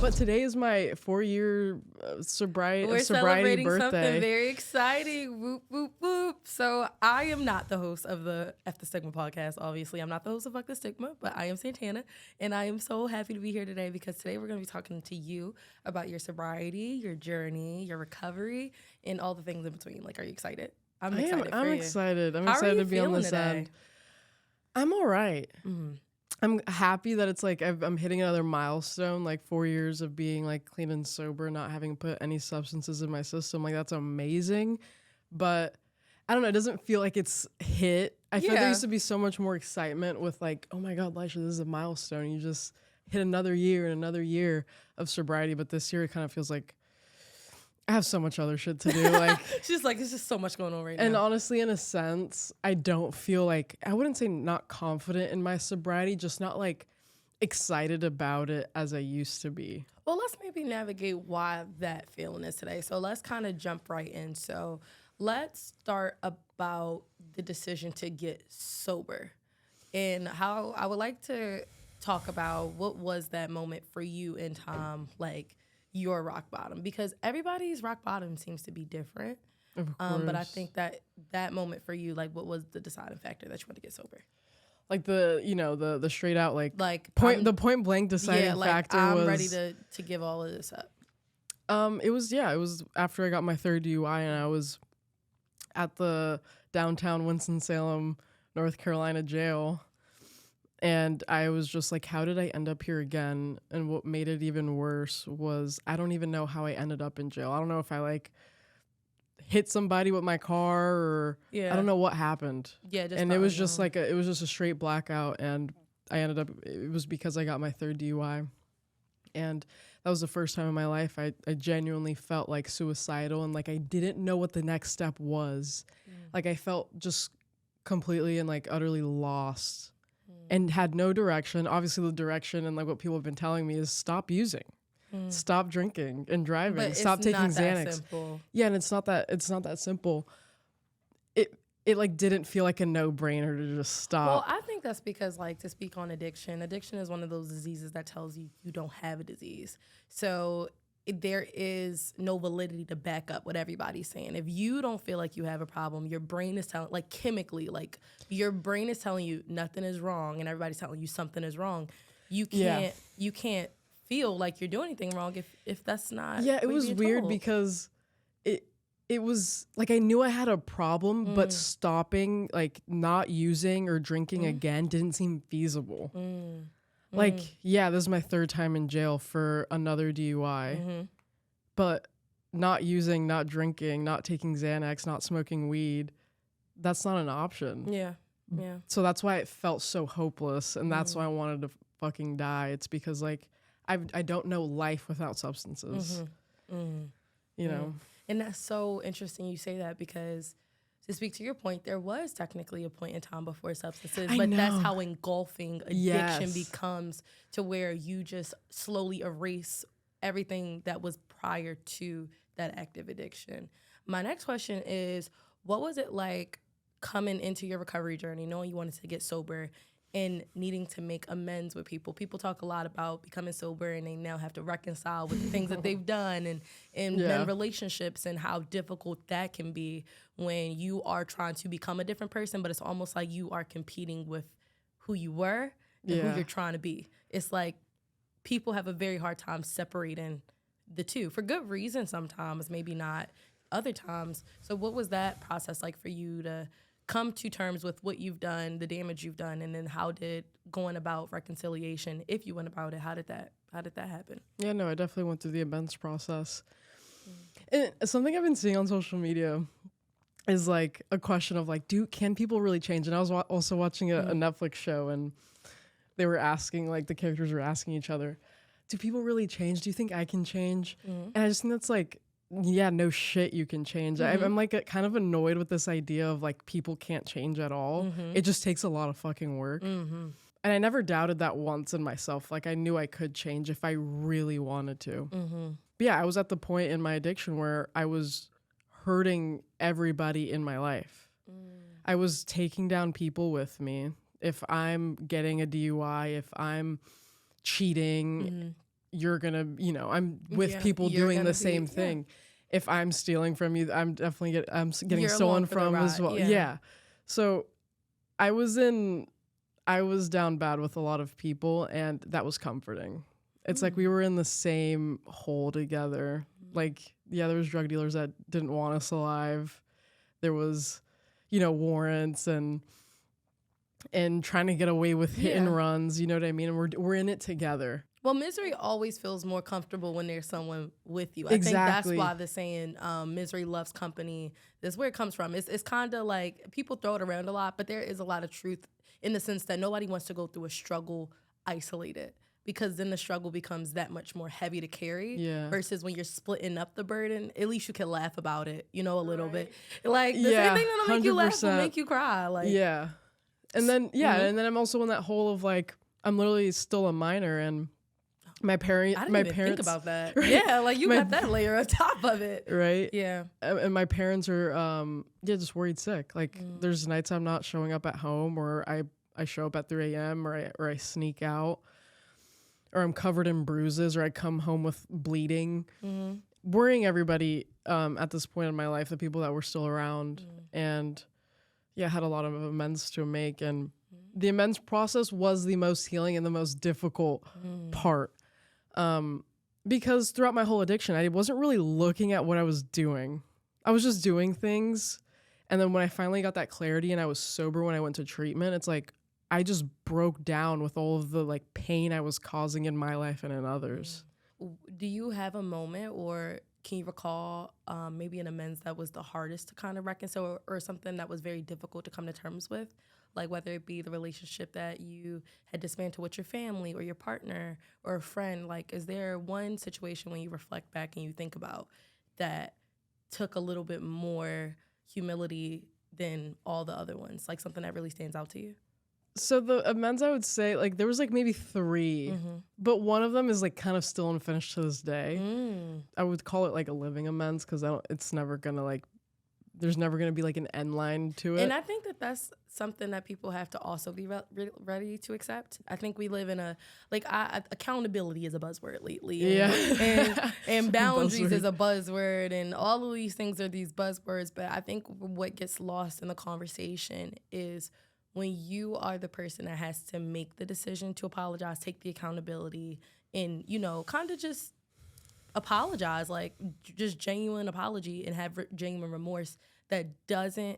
But today is my 4-year sobriety We're celebrating birthday. Something very exciting. Whoop, whoop, whoop. So I am not the host of the F The Stigma podcast, obviously. I'm not the host of Fuck The Stigma, but I am Santana. And I am so happy to be here today because today we're going to be talking to you about your sobriety, your journey, your recovery, and all the things in between. Like, are you excited? I'm excited. I'm excited. I'm How excited are you to be on feeling this today? end. I'm all right. Mm-hmm. I'm happy that it's like I'm hitting another milestone, like 4 years of being like clean and sober, not having put any substances in my system. Like that's amazing. But I don't know, it doesn't feel like it's hit. I feel like there used to be so much more excitement with like, oh my God, Laisha, this is a milestone. You just hit another year and another year of sobriety. But this year it kind of feels like I have so much other shit to do. Like She's like, there's just so much going on right now. and honestly, in a sense, I don't feel like, I wouldn't say not confident in my sobriety, just not like excited about it as I used to be. Well, let's maybe navigate why that feeling is today. So let's kind of jump right in. So let's start about the decision to get sober and how I would like to talk about what was that moment for you in time, like your rock bottom, because everybody's rock bottom seems to be different. Of course. But I think that moment for you, like what was the deciding factor that you wanted to get sober? Like the straight out like point blank deciding factor was. I'm ready to give all of this up. It was after I got my third DUI and I was at the downtown Winston-Salem, North Carolina jail. And I was just like, how did I end up here again? And what made it even worse was I don't even know how I ended up in jail. I don't know if I like hit somebody with my car or I don't know what happened. Yeah, and it was just like it was just a straight blackout. And I ended up, it was because I got my third DUI. And that was the first time in my life I genuinely felt like suicidal and like I didn't know what the next step was. Like I felt just completely and like utterly lost. And had no direction. Obviously, the direction and like what people have been telling me is stop using, stop drinking and driving, but stop taking not Xanax. That simple. Yeah, and it's not that simple. It like didn't feel like a no-brainer to just stop. Well, I think that's because like to speak on addiction is one of those diseases that tells you you don't have a disease. So there is no validity to back up what everybody's saying. If you don't feel like you have a problem, your brain is telling, like chemically, like your brain is telling you nothing is wrong and everybody's telling you something is wrong. You can't feel like you're doing anything wrong if that's not. Yeah, it was weird because it was like I knew I had a problem, but stopping, like not using or drinking again didn't seem feasible. Like, yeah, this is my third time in jail for another DUI, but not using, not drinking, not taking Xanax, not smoking weed, that's not an option. Yeah. So that's why it felt so hopeless, and that's why I wanted to fucking die. It's because, like, I don't know life without substances, you know? And that's so interesting you say that because to speak to your point, there was technically a point in time before substances, but that's how engulfing addiction becomes to where you just slowly erase everything that was prior to that active addiction. My next question is, what was it like coming into your recovery journey, knowing you wanted to get sober and needing to make amends with people? People talk a lot about becoming sober and they now have to reconcile with the things that they've done and in relationships and how difficult that can be when you are trying to become a different person, but it's almost like you are competing with who you were and who you're trying to be. It's like people have a very hard time separating the two for good reason sometimes, maybe not other times. So what was that process like for you to come to terms with what you've done, the damage you've done, and then how did going about reconciliation, if you went about it, how did that happen? Yeah, no, I definitely went through the amends process. And something I've been seeing on social media is like a question of like, can people really change? And I was also watching a Netflix show and they were asking, like the characters were asking each other, do people really change? Do you think I can change? And I just think that's like, yeah, no shit, you can change. I'm like kind of annoyed with this idea of like people can't change at all. It just takes a lot of fucking work. And I never doubted that once in myself. Like I knew I could change if I really wanted to. But yeah, I was at the point in my addiction where I was hurting everybody in my life. I was taking down people with me. If I'm getting a DUI, if I'm cheating, you're gonna, I'm with people doing the same thing. If I'm stealing from you, I'm definitely getting stolen from as well. Yeah. So I was down bad with a lot of people, and that was comforting. It's like we were in the same hole together. Like, yeah, there was drug dealers that didn't want us alive. There was, warrants and trying to get away with hit and runs. You know what I mean? And we're in it together. Well, misery always feels more comfortable when there's someone with you. I think that's why the saying, misery loves company, that's where it comes from. It's kind of like, people throw it around a lot, but there is a lot of truth in the sense that nobody wants to go through a struggle isolated, because then the struggle becomes that much more heavy to carry versus when you're splitting up the burden, at least you can laugh about it, a little bit. Like, the same thing that'll make 100%. You laugh will make you cry. Like, and then, and then I'm also in that hole of like, I'm literally still a minor, and my parents think about that. Right? Yeah, like you got that layer on top of it. Right? Yeah. And my parents are just worried sick. Like there's nights I'm not showing up at home, or I show up at 3 a.m. or I sneak out, or I'm covered in bruises, or I come home with bleeding. Worrying everybody at this point in my life, the people that were still around. And I had a lot of amends to make, and the amends process was the most healing and the most difficult part. Because throughout my whole addiction, I wasn't really looking at what I was doing. I was just doing things. And then when I finally got that clarity and I was sober when I went to treatment, it's like I just broke down with all of the like pain I was causing in my life and in others. Do you have a moment, or can you recall maybe an amends that was the hardest to kind of reconcile, or something that was very difficult to come to terms with? Like whether it be the relationship that you had dismantled with your family or your partner or a friend. Like, is there one situation when you reflect back and you think about that took a little bit more humility than all the other ones? Like something that really stands out to you? So the amends, I would say, like there was like maybe 3, but one of them is like kind of still unfinished to this day. I would call it like a living amends, because it's never gonna like, there's never going to be like an end line to it. And I think that that's something that people have to also be ready to accept. I think we live in accountability is a buzzword lately. And boundaries is a buzzword, and all of these things are these buzzwords. But I think what gets lost in the conversation is when you are the person that has to make the decision to apologize, take the accountability, and, kind of just apologize, like just genuine apology, and have genuine remorse, that doesn't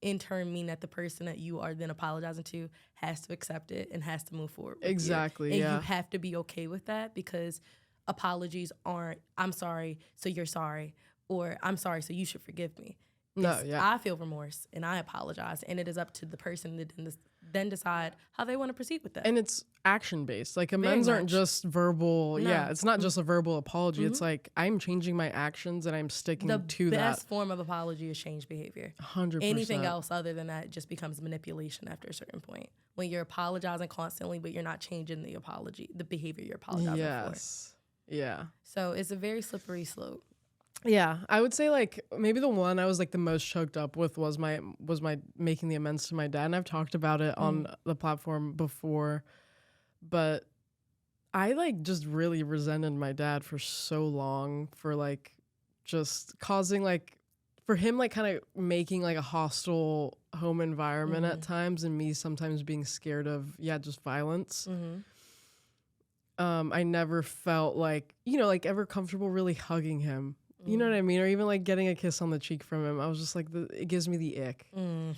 in turn mean that the person that you are then apologizing to has to accept it and has to move forward with exactly you. And you have to be okay with that, because apologies aren't I'm sorry so you're sorry, or I'm sorry so you should forgive me. I feel remorse and I apologize, and it is up to the person to then decide how they want to proceed with that. And it's action based. Like amends aren't just verbal. No. Yeah, it's not just a verbal apology. It's like I'm changing my actions and I'm sticking to that. The best form of apology is change behavior. 100%. Anything else other than that just becomes manipulation after a certain point. When you're apologizing constantly, but you're not changing the behavior you're apologizing for. Yeah. So it's a very slippery slope. Yeah, I would say like maybe the one I was like the most choked up with was my making the amends to my dad, and I've talked about it on the platform before, but I like just really resented my dad for so long for like just causing like for him like kind of making like a hostile home environment at times, and me sometimes being scared of just violence. I never felt like like ever comfortable really hugging him. You know what I mean? Or even like getting a kiss on the cheek from him. I was just like, it gives me the ick. And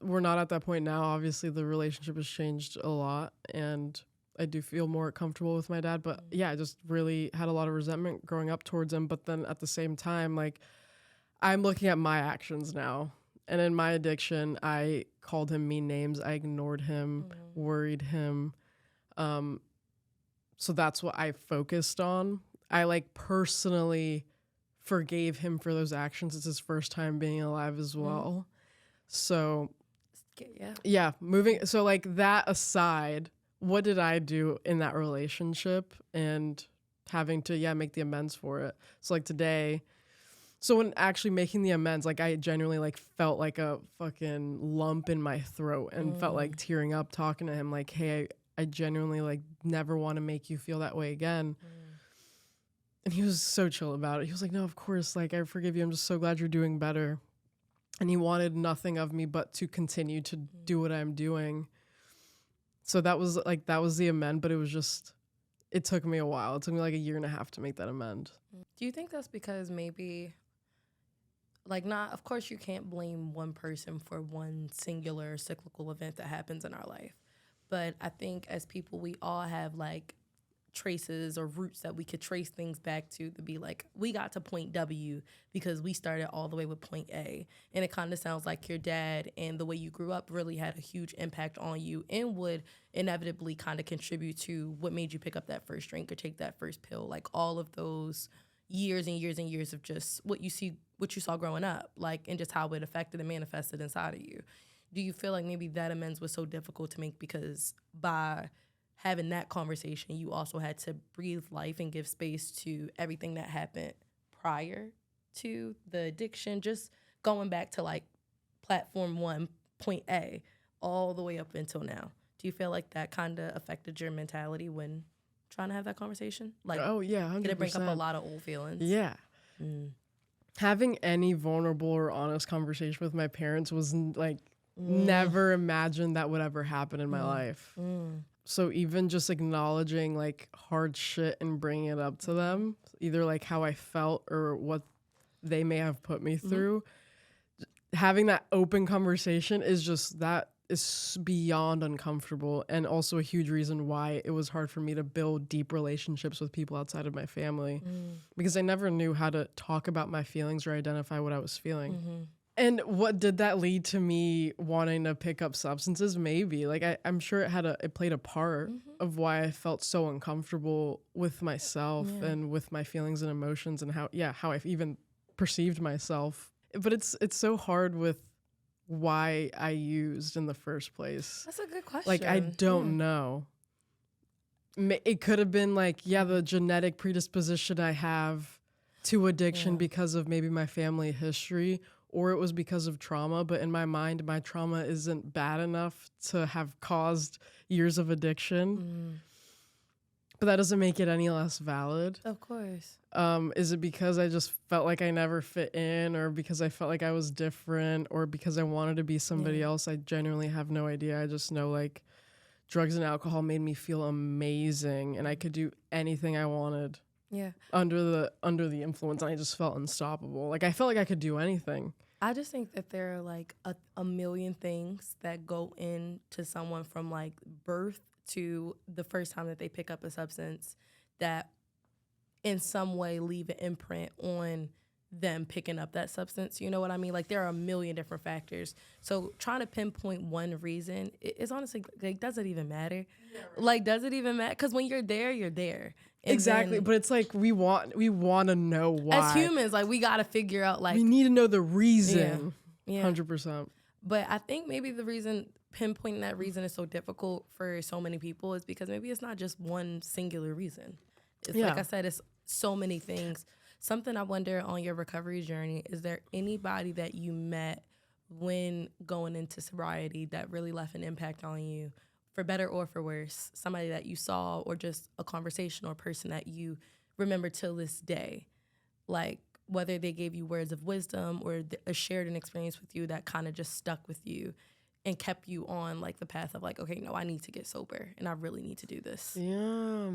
we're not at that point now. Obviously the relationship has changed a lot, and I do feel more comfortable with my dad. But I just really had a lot of resentment growing up towards him. But then at the same time, like I'm looking at my actions now. And in my addiction, I called him mean names. I ignored him, worried him. So that's what I focused on. I like personally forgave him for those actions. It's his first time being alive as well. So moving. So like that aside, what did I do in that relationship and having to, make the amends for it? So like today, when actually making the amends, like I genuinely like felt like a fucking lump in my throat and felt like tearing up talking to him like, hey, I genuinely like never want to make you feel that way again. And he was so chill about it. He was like, no, of course, like, I forgive you. I'm just so glad you're doing better. And he wanted nothing of me but to continue to do what I'm doing. So that was the amend, but it took me a while. It took me like a year and a half to make that amend. Do you think that's because maybe, like, not, of course you can't blame one person for one singular cyclical event that happens in our life. But I think as people, we all have like traces or roots that we could trace things back to be like, we got to point W because we started all the way with point A. And it kind of sounds like your dad and the way you grew up really had a huge impact on you and would inevitably kind of contribute to what made you pick up that first drink or take that first pill. Like all of those years and years and years of just what you saw growing up, like, and just how it affected and manifested inside of you. Do you feel like maybe that amends was so difficult to make because by having that conversation, you also had to breathe life and give space to everything that happened prior to the addiction, just going back to like platform 1, point A, all the way up until now? Do you feel like that kind of affected your mentality when trying to have that conversation? Like, oh yeah, 100%. Did it bring up a lot of old feelings? Yeah. Having any vulnerable or honest conversation with my parents was like, never imagined that would ever happen in my life. So even just acknowledging like hard shit and bringing it up to them, either like how I felt or what they may have put me through, having that open conversation is beyond uncomfortable, and also a huge reason why it was hard for me to build deep relationships with people outside of my family, because I never knew how to talk about my feelings or identify what I was feeling. And what did that lead to me wanting to pick up substances? Maybe. Like, I'm sure it played a part of why I felt so uncomfortable with myself and with my feelings and emotions and how I even perceived myself. But it's so hard with why I used in the first place. That's a good question. Like, I don't know. It could have been like, the genetic predisposition I have to addiction because of maybe my family history, or it was because of trauma. But in my mind, my trauma isn't bad enough to have caused years of addiction. But that doesn't make it any less valid. Of course. Is it because I just felt like I never fit in, or because I felt like I was different, or because I wanted to be somebody else? I genuinely have no idea. I just know like drugs and alcohol made me feel amazing, and I could do anything I wanted. Yeah. Under the influence, and I just felt unstoppable. Like I felt like I could do anything. I just think that there are like a million things that go into someone from like birth to the first time that they pick up a substance that in some way leave an imprint on them picking up that substance. You know what I mean? Like there are a million different factors. So trying to pinpoint one reason, it's honestly like, does it even matter? Yeah, right. Like, does it even matter? Because when you're there, you're there. And exactly. But it's like we want to know why. As humans, like we got to figure out like. We need to know the reason. Yeah. 100%. But I think maybe the reason, pinpointing that reason is so difficult for so many people is because maybe it's not just one singular reason. It's like I said, it's so many things. Something I wonder on your recovery journey, is there anybody that you met when going into sobriety that really left an impact on you, for better or for worse? Somebody that you saw, or just a conversation or person that you remember till this day? Like whether they gave you words of wisdom or shared an experience with you that kind of just stuck with you and kept you on like the path of like, okay, no, I need to get sober and I really need to do this. Yeah.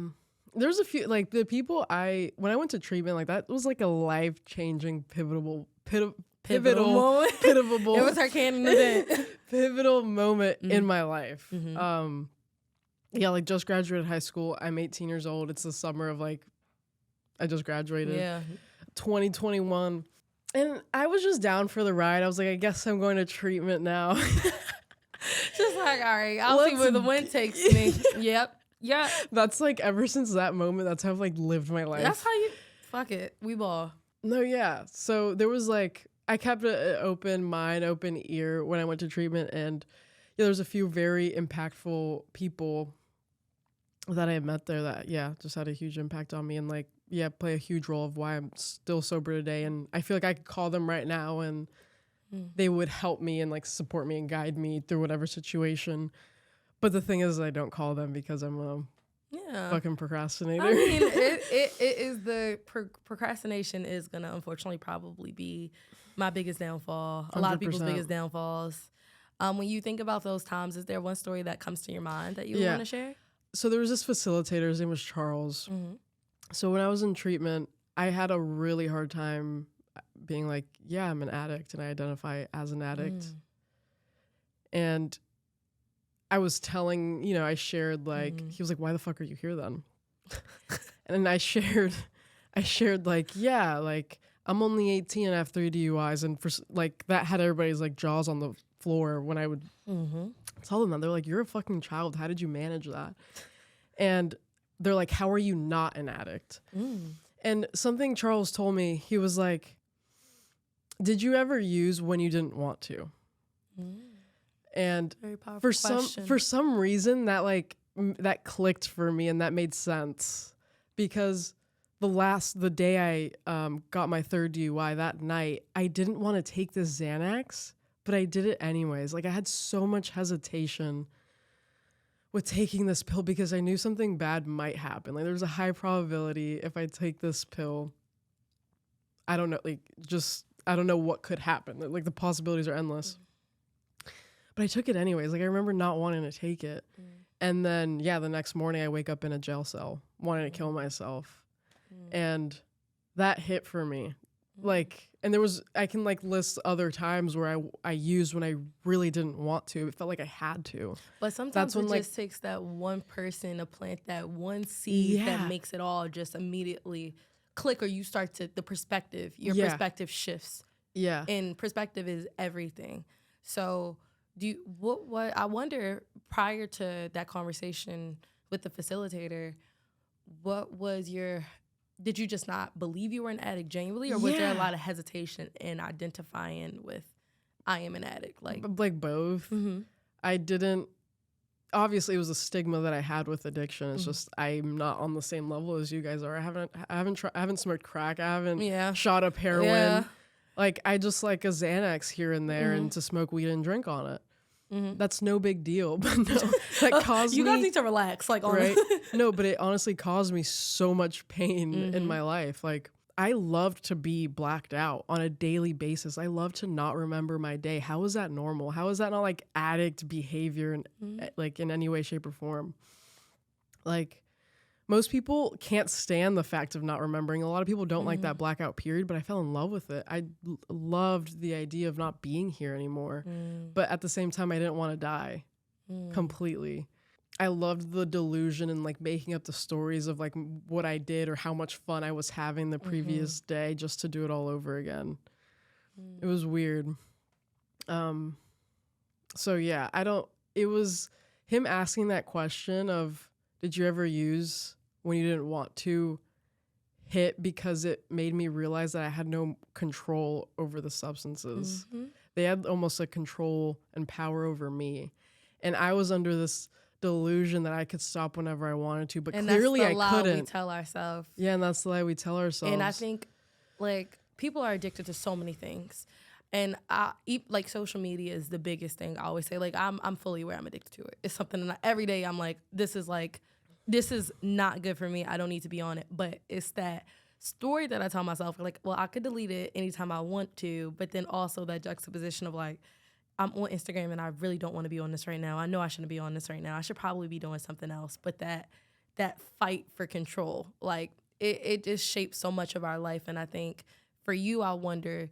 There's a few, like the people when I went to treatment, like that was like a life-changing pivotal moment. It was her canon event. Pivotal moment in my life. Like just graduated high school. I'm 18 years old. It's the summer of like, I just graduated. Yeah. 2021. And I was just down for the ride. I was like, I guess I'm going to treatment now. Just like, all right, I'll see where the wind takes me. Yep. Yeah. That's like, ever since that moment, that's how I've like lived my life. That's how you, fuck it, we ball. No, yeah. So there was like, I kept an open mind, open ear when I went to treatment. And there was a few very impactful people that I had met there that, just had a huge impact on me and like, play a huge role of why I'm still sober today. And I feel like I could call them right now and they would help me and like support me and guide me through whatever situation. But the thing is, I don't call them because I'm a fucking procrastinator. I mean, it is the procrastination is going to unfortunately probably be my biggest downfall. 100%. A lot of people's biggest downfalls. When you think about those times, is there one story that comes to your mind that you want to share? So there was this facilitator. His name was Charles. Mm-hmm. So when I was in treatment, I had a really hard time being like, yeah, I'm an addict and I identify as an addict. And I was telling, I shared like, he was like, why the fuck are you here then? And I shared like, yeah, like I'm only 18 and I have 3 DUIs. And for like that had everybody's like jaws on the floor when I would tell them that. They're like, you're a fucking child. How did you manage that? And they're like, how are you not an addict? And something Charles told me, he was like, did you ever use when you didn't want to? And for some reason that like that clicked for me and that made sense, because the day I got my 3rd DUI that night, I didn't want to take this Xanax, but I did it anyways. Like I had so much hesitation with taking this pill because I knew something bad might happen. Like there was a high probability if I take this pill, I don't know, like just I don't know what could happen. Like the possibilities are endless. But I took it anyways. Like I remember not wanting to take it. And then, the next morning I wake up in a jail cell wanting to kill myself. And that hit for me. Like, and I can like list other times where I used when I really didn't want to. It felt like I had to. But sometimes it just takes that one person to plant that one seed that makes it all just immediately click, or you start to, your perspective shifts. Yeah. And perspective is everything. So what I wonder, prior to that conversation with the facilitator, did you just not believe you were an addict genuinely, or was there a lot of hesitation in identifying with I am an addict? Like both. I didn't, obviously it was a stigma that I had with addiction. It's just I'm not on the same level as you guys are. I haven't smoked crack. I haven't shot up heroin. Yeah. Like I just like a Xanax here and there and to smoke weed and drink on it. That's no big deal, but no, that caused you guys need to relax, like right? No, but it honestly caused me so much pain in my life. Like I loved to be blacked out on a daily basis. I love to not remember my day. How is that normal? How is that not like addict behavior like in any way, shape, or form? Like most people can't stand the fact of not remembering. A lot of people don't like that blackout period, but I fell in love with it. I loved the idea of not being here anymore. But at the same time, I didn't want to die completely. I loved the delusion and like making up the stories of like what I did or how much fun I was having the previous day just to do it all over again. It was weird. So yeah, it was him asking that question of, did you ever use when you didn't want to, hit because it made me realize that I had no control over the substances. They had almost a control and power over me. And I was under this delusion that I could stop whenever I wanted to, but clearly I couldn't. And that's the lie we tell ourselves. Yeah, and that's the lie we tell ourselves. And I think like people are addicted to so many things. And like social media is the biggest thing. I always say, like, I'm fully aware I'm addicted to it. It's something that every day I'm like, this is not good for me. I don't need to be on it. But it's that story that I tell myself, like, well, I could delete it anytime I want to. But then also that juxtaposition of like, I'm on Instagram and I really don't want to be on this right now. I know I shouldn't be on this right now. I should probably be doing something else. But that fight for control, like it just shapes so much of our life. And I think for you, I wonder,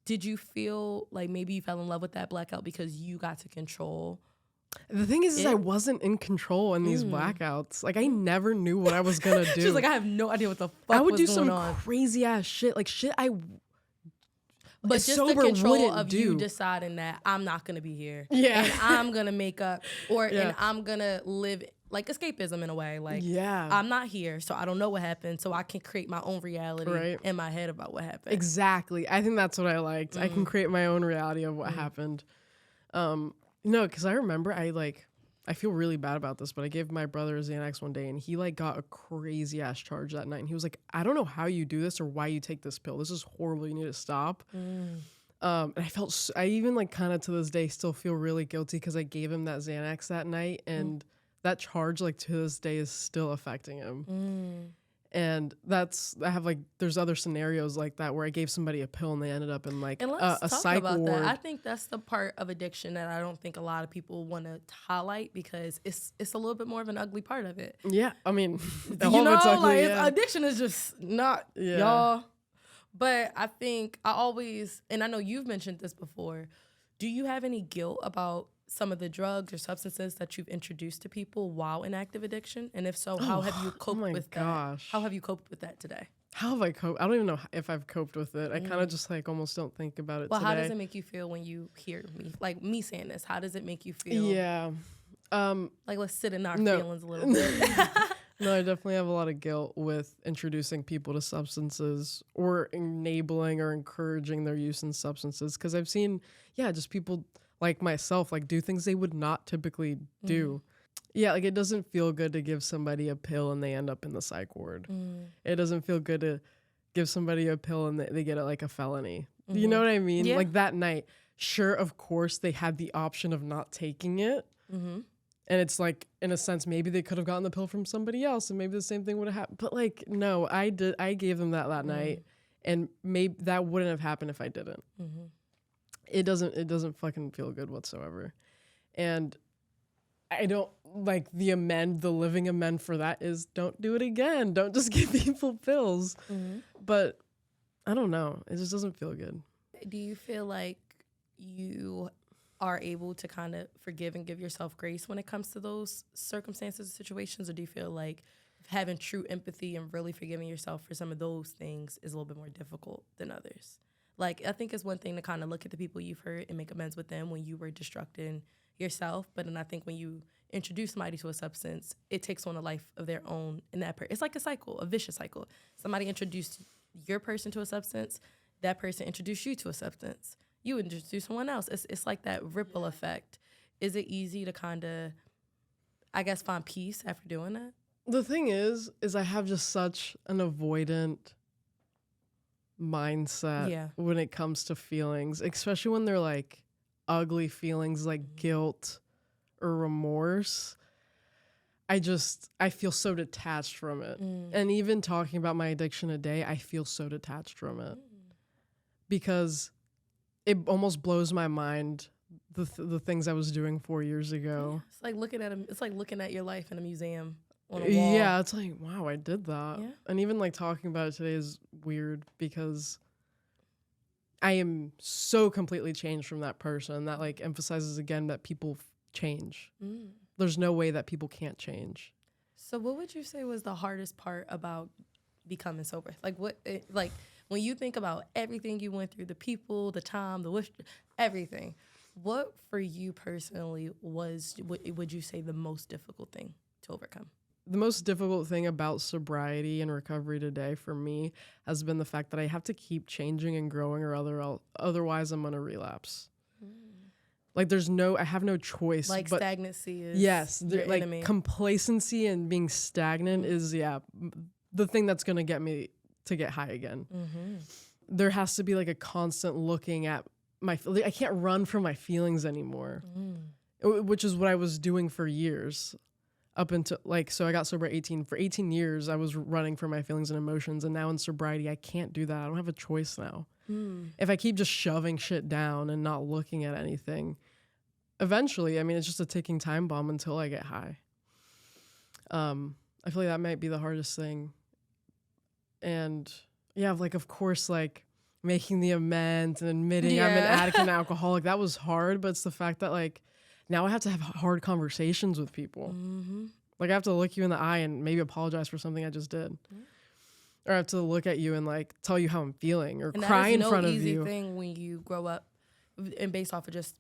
did you feel like maybe you fell in love with that blackout because you got to control? The thing is I wasn't in control in these blackouts. Like I never knew what I was gonna do. She's like, I have no idea what the fuck I would was do some on. crazy ass shit, like shit I. But just the control of you deciding that I'm not gonna be here, and I'm gonna make up, and I'm gonna live like escapism in a way. Like, I'm not here, so I don't know what happened, so I can create my own reality in my head about what happened. Exactly. I think that's what I liked. I can create my own reality of what happened. No, because I remember I feel really bad about this, but I gave my brother a Xanax one day and he like got a crazy ass charge that night. And he was like, I don't know how you do this or why you take this pill. This is horrible. You need to stop. And I even like kind of to this day still feel really guilty because I gave him that Xanax that night, and that charge like to this day is still affecting him. And there's other scenarios like that where I gave somebody a pill and they ended up in like a psych ward. That. I think that's the part of addiction that I don't think a lot of people want to highlight because it's a little bit more of an ugly part of it. Yeah, I mean, addiction is just not y'all. But I think and I know you've mentioned this before, do you have any guilt about some of the drugs or substances that you've introduced to people while in active addiction? And if so, how have you coped with that? How have you coped with that today? How have I coped? I don't even know if I've coped with it. I kind of just like almost don't think about it today. How does it make you feel when you hear me? Like me saying this, how does it make you feel? Yeah. Like let's sit in our feelings a little bit. No, I definitely have a lot of guilt with introducing people to substances or enabling or encouraging their use in substances. Because I've seen, just people like myself, like do things they would not typically do. Yeah, like it doesn't feel good to give somebody a pill and they end up in the psych ward. It doesn't feel good to give somebody a pill and they get it like a felony. You know what I mean? Yeah. Like that night, sure, of course, they had the option of not taking it. And it's like, in a sense, maybe they could have gotten the pill from somebody else and maybe the same thing would have happened. But like, no, I gave them that night, and maybe that wouldn't have happened if I didn't. It doesn't fucking feel good whatsoever. And I don't like the living amend for that is don't do it again. Don't just give people pills. But I don't know. It just doesn't feel good. Do you feel like you are able to kind of forgive and give yourself grace when it comes to those circumstances or situations? Or do you feel like having true empathy and really forgiving yourself for some of those things is a little bit more difficult than others? Like, I think it's one thing to kind of look at the people you've hurt and make amends with them when you were destructing yourself. But then I think when you introduce somebody to a substance, it takes on a life of their own in that it's like a cycle, a vicious cycle. Somebody introduced your person to a substance, that person introduced you to a substance. You introduce someone else. It's like that ripple effect. Is it easy to kind of, I guess, find peace after doing that? The thing is I have just such an avoidant mindset when it comes to feelings, especially when they're like ugly feelings like guilt or remorse. I feel so detached from it. And even talking about my addiction today, I feel so detached from it because it almost blows my mind the things I was doing 4 years ago. It's like looking at your life in a museum on a wall. Yeah, it's like, wow, I did that. Yeah. And even like talking about it today is weird because I am so completely changed from that person. That like emphasizes again that people change. There's no way that people can't change. So what would you say was the hardest part about becoming sober? Like when you think about everything you went through, the people, the time, the wish, everything, what for you personally would you say the most difficult thing to overcome? The most difficult thing about sobriety and recovery today for me has been the fact that I have to keep changing and growing or otherwise I'm going to relapse. Like I have no choice. Like but stagnancy is your like enemy. Complacency and being stagnant is the thing that's going to get me to get high again. There has to be like a constant looking at I can't run from my feelings anymore, which is what I was doing for years up until so I got sober at 18. For 18 years, I was running from my feelings and emotions. And now in sobriety, I can't do that. I don't have a choice now. If I keep just shoving shit down and not looking at anything, eventually, I mean, it's just a ticking time bomb until I get high. I feel like that might be the hardest thing. And yeah, like, of course, like making the amends and admitting I'm an addict and alcoholic, that was hard. But it's the fact that like now I have to have hard conversations with people. Like I have to look you in the eye and maybe apologize for something I just did. Or I have to look at you and like tell you how I'm feeling or cry in front of you. That is no easy thing when you grow up, and based off of just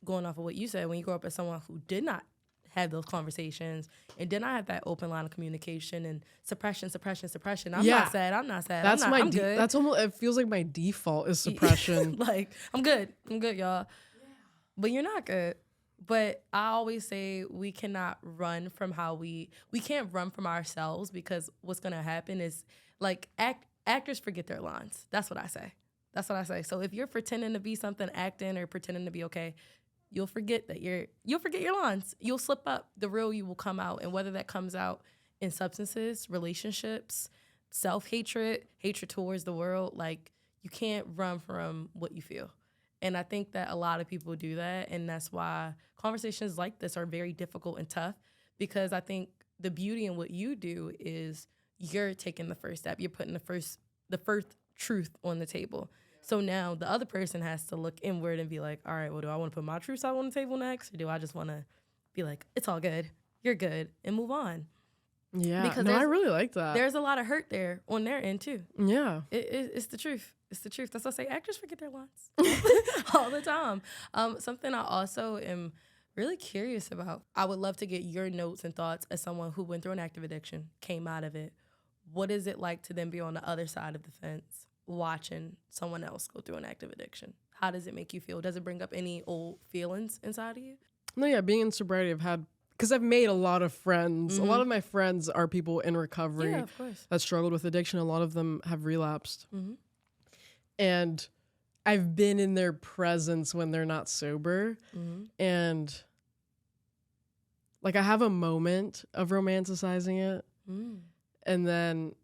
going off of what you said, when you grow up as someone who did not have those conversations and did not have that open line of communication and suppression. I'm not sad. That's I'm good. That's almost, it feels like my default is suppression. Like I'm good, y'all. Yeah. But you're not good. But I always say we cannot run from we can't run from ourselves, because what's going to happen is like actors forget their lines. That's what I say. That's what I say. So if you're pretending to be something, acting or pretending to be okay, you'll forget your lines. You'll slip up. The real you will come out. And whether that comes out in substances, relationships, self-hatred, hatred towards the world, like, you can't run from what you feel. And I think that a lot of people do that. And that's why conversations like this are very difficult and tough, because I think the beauty in what you do is you're taking the first step. You're putting the first truth on the table. So now the other person has to look inward and be like, all right, well, do I want to put my truth out on the table next? Or do I just want to be like, it's all good, you're good, and move on? Yeah, because I really like that. There's a lot of hurt there on their end too. Yeah. It's the truth. It's the truth. That's why I say actors forget their lines all the time. Something I also am really curious about. I would love to get your notes and thoughts as someone who went through an active addiction, came out of it. What is it like to then be on the other side of the fence watching someone else go through an active addiction? How does it make you feel? Does it bring up any old feelings inside of you? No, yeah, being in sobriety, because I've made a lot of friends. Mm-hmm. A lot of my friends are people in recovery that struggled with addiction. A lot of them have relapsed. Mm-hmm. And I've been in their presence when they're not sober. Mm-hmm. And like, I have a moment of romanticizing it. Mm. And then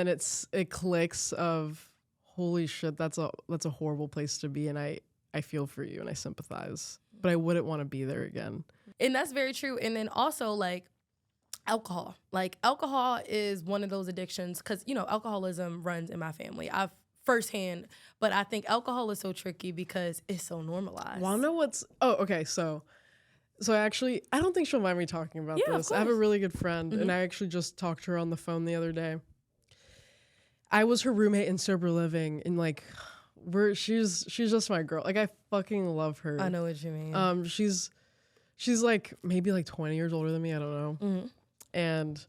it clicks of, holy shit, that's a horrible place to be. And I feel for you and I sympathize, but I wouldn't want to be there again. And that's very true. And then also, like, alcohol. Like, alcohol is one of those addictions, because, you know, alcoholism runs in my family. I've firsthand, but I think alcohol is so tricky because it's so normalized. Wanna know what's... Oh, okay, so actually, I don't think she'll mind me talking about this. I have a really good friend, and I actually just talked to her on the phone the other day. I was her roommate in sober living, and like, she's just my girl. Like, I fucking love her. I know what you mean. She's like maybe like 20 years older than me. I don't know. Mm-hmm. And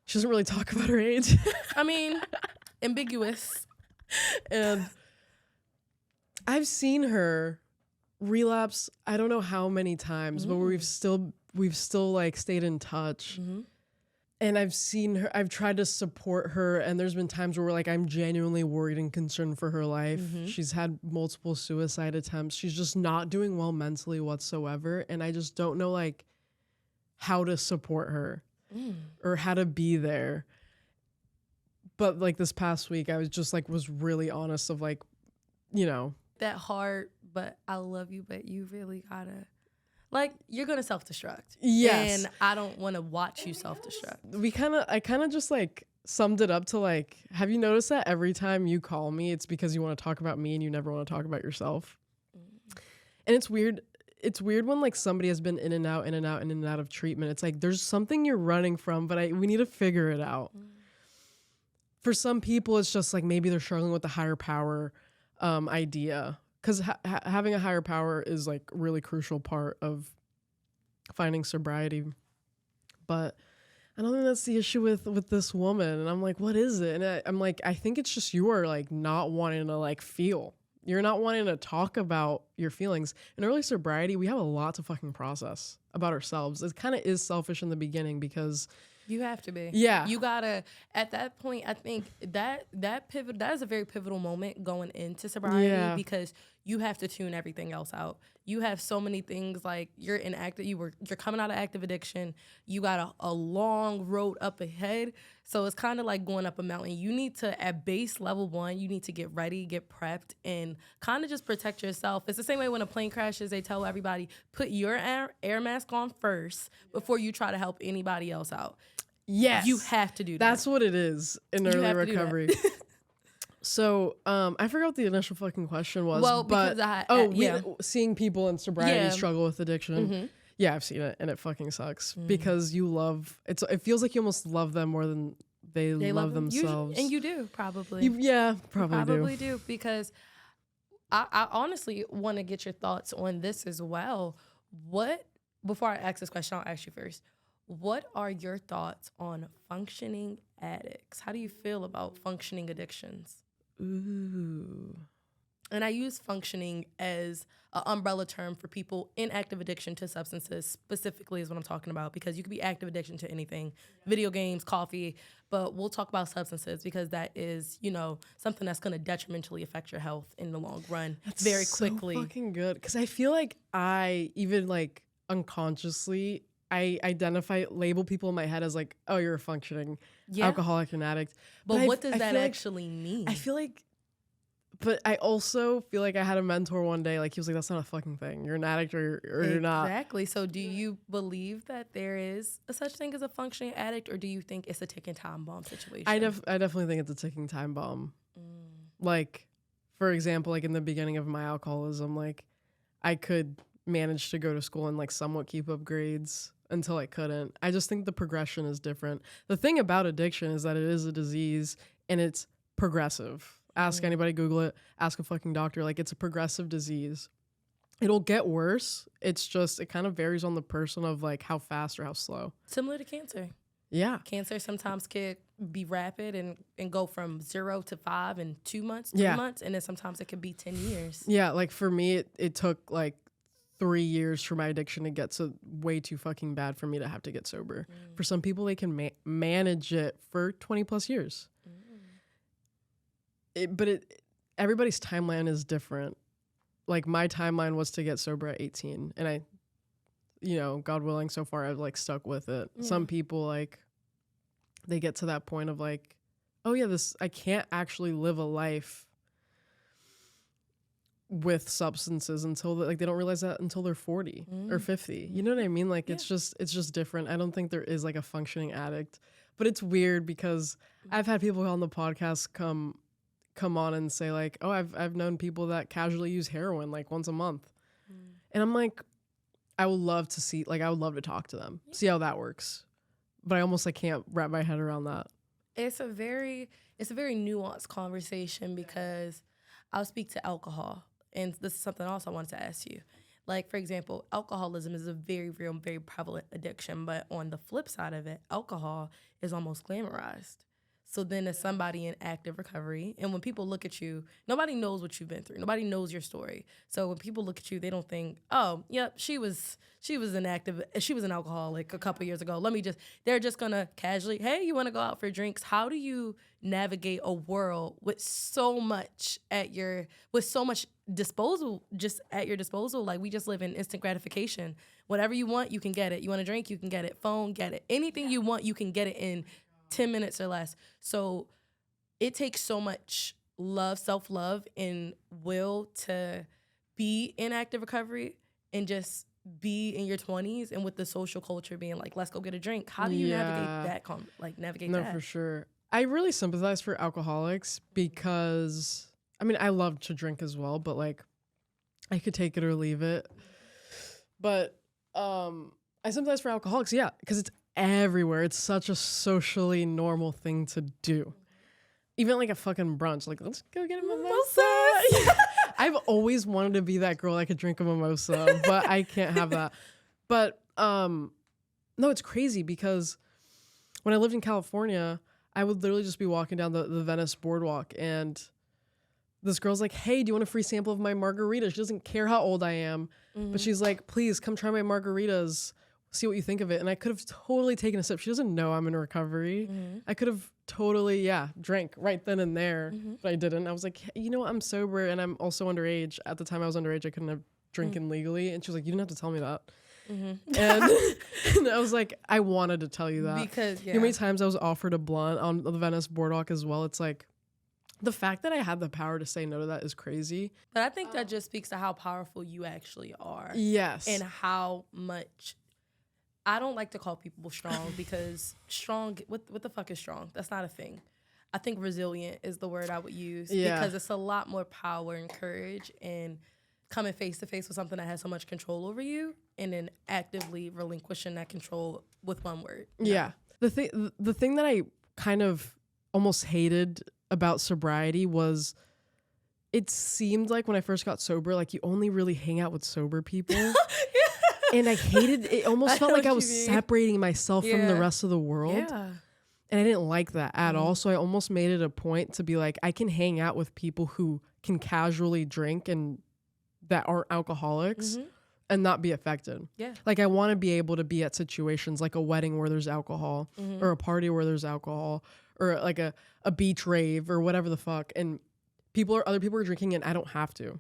she doesn't really talk about her age. I mean, ambiguous. And I've seen her relapse, I don't know how many times, but we've still like stayed in touch. Mm-hmm. And I've seen her, I've tried to support her, and there's been times where like I'm genuinely worried and concerned for her life. Mm-hmm. She's had multiple suicide attempts. She's just not doing well mentally whatsoever, and I just don't know like how to support her or how to be there. But like this past week, I was just like was really honest of like, you know, that hard, but I love you, but you really gotta. Like, you're going to self-destruct. Yes. And I don't want to watch you self-destruct. I kind of just, like, summed it up to, like, have you noticed that every time you call me, it's because you want to talk about me and you never want to talk about yourself? Mm. And it's weird. It's weird when, like, somebody has been in and out of treatment. It's like, there's something you're running from, but we need to figure it out. Mm. For some people, it's just, like, maybe they're struggling with the higher power idea. Because having a higher power is like a really crucial part of finding sobriety. But I don't think that's the issue with this woman. And I'm like, what is it? And I'm like, I think it's just you are like not wanting to like feel. You're not wanting to talk about your feelings. In early sobriety, we have a lot to fucking process about ourselves. It kind of is selfish in the beginning because... You have to be. Yeah. You gotta, at that point, I think that is a very pivotal moment going into sobriety because you have to tune everything else out. You have so many things, like you're coming out of active addiction. You got a long road up ahead. So it's kind of like going up a mountain. You need to, at base level 1, you need to get ready, get prepped, and kind of just protect yourself. It's the same way when a plane crashes, they tell everybody, put your air mask on first before you try to help anybody else out. Yes. You have to do that. That's what it is in early recovery. So, I forgot what the initial fucking question was. Well, but seeing people in sobriety struggle with addiction. Mm-hmm. Yeah, I've seen it, and it fucking sucks because you love it. It feels like you almost love them more than they love themselves. And you do probably. Probably do because I honestly want to get your thoughts on this as well. Before I ask this question, I'll ask you first. What are your thoughts on functioning addicts? How do you feel about functioning addictions? Ooh. And I use functioning as an umbrella term for people in active addiction to substances, specifically is what I'm talking about, because you could be active addiction to anything, video games, coffee, but we'll talk about substances because that is, you know, something that's going to detrimentally affect your health in the long run. That's very quickly. So fucking good. Because I feel like I even like unconsciously, I label people in my head as like, oh, you're a functioning alcoholic and addict. But what does that actually mean? I feel like, but I also feel like I had a mentor one day, like he was like, that's not a fucking thing. You're an addict or you're not. Exactly. So do you believe that there is a such thing as a functioning addict, or do you think it's a ticking time bomb situation? I definitely think it's a ticking time bomb. Like, for example, like in the beginning of my alcoholism, like I could manage to go to school and like somewhat keep up grades until I couldn't. I just think the progression is different. The thing about addiction is that it is a disease and it's progressive. Ask anybody, Google it, ask a fucking doctor. Like, it's a progressive disease. It'll get worse. It's just, it kind of varies on the person of like how fast or how slow. Similar to cancer. Yeah. Cancer sometimes could be rapid and go from 0 to 5 in 2 months, 3 months. And then sometimes it could be 10 years. Yeah. Like for me, it took like 3 years for my addiction to get to way too fucking bad for me to have to get sober. For some people, they can manage it for 20 plus years. Everybody's timeline is different. Like my timeline was to get sober at 18, and I, you know, God willing, so far I've like stuck with it. Some people like they get to that point of like, oh yeah, I can't actually live a life with substances until they don't realize that until they're 40 or 50. You know what I mean? Like it's just different. I don't think there is like a functioning addict, but it's weird because I've had people on the podcast come on and say like, oh, I've known people that casually use heroin like once a month. And I'm like, I would love to talk to them, see how that works. But I almost like can't wrap my head around that. It's a very nuanced conversation because I'll speak to alcohol. And this is something else I wanted to ask you. Like, for example, alcoholism is a very real, very prevalent addiction. But on the flip side of it, alcohol is almost glamorized. So then as somebody in active recovery, and when people look at you, nobody knows what you've been through. Nobody knows your story. So when people look at you, they don't think, oh, yep, she was an alcoholic a couple years ago. They're just gonna casually, hey, you wanna go out for drinks? How do you navigate a world with so much disposal, just at your disposal? Like, we just live in instant gratification. Whatever you want, you can get it. You want a drink, you can get it. Phone, get it. Anything you want, you can get it in 10 minutes or less. So it takes so much love, self-love, and will to be in active recovery and just be in your 20s, and with the social culture being like, let's go get a drink. How do you navigate that? No, for sure. I really sympathize for alcoholics because, I mean, I love to drink as well, but like I could take it or leave it. But I sympathize for alcoholics, yeah, because it's everywhere. It's such a socially normal thing to do. Even like a fucking brunch, like, let's go get a mimosa. I've always wanted to be that girl that could drink a mimosa, but I can't have that. But no, it's crazy because when I lived in California, I would literally just be walking down the Venice boardwalk, and this girl's like, hey, do you want a free sample of my margarita? She doesn't care how old I am, but she's like, please come try my margaritas. See what you think of it. And I could have totally taken a sip. She doesn't know I'm in recovery. I could have totally, drank right then and there, but I didn't. I was like, hey, you know what? I'm sober and I'm also underage. At the time I was underage, I couldn't have drinking legally. And she was like, you didn't have to tell me that. And I was like, I wanted to tell you that. Because, you know how many times I was offered a blunt on the Venice boardwalk as well? It's like, the fact that I had the power to say no to that is crazy. But I think that just speaks to how powerful you actually are. Yes. And how much... I don't like to call people strong because strong, what the fuck is strong? That's not a thing. I think resilient is the word I would use because it's a lot more power and courage and coming face to face with something that has so much control over you and then actively relinquishing that control with one word. Yeah. The thing that I kind of almost hated about sobriety was it seemed like when I first got sober, like you only really hang out with sober people. And I hated it. Almost felt like I was separating myself from the rest of the world. Yeah. And I didn't like that at all. So I almost made it a point to be like, I can hang out with people who can casually drink and that aren't alcoholics and not be affected. Yeah. Like I want to be able to be at situations like a wedding where there's alcohol or a party where there's alcohol or like a beach rave or whatever the fuck. And other people are drinking and I don't have to.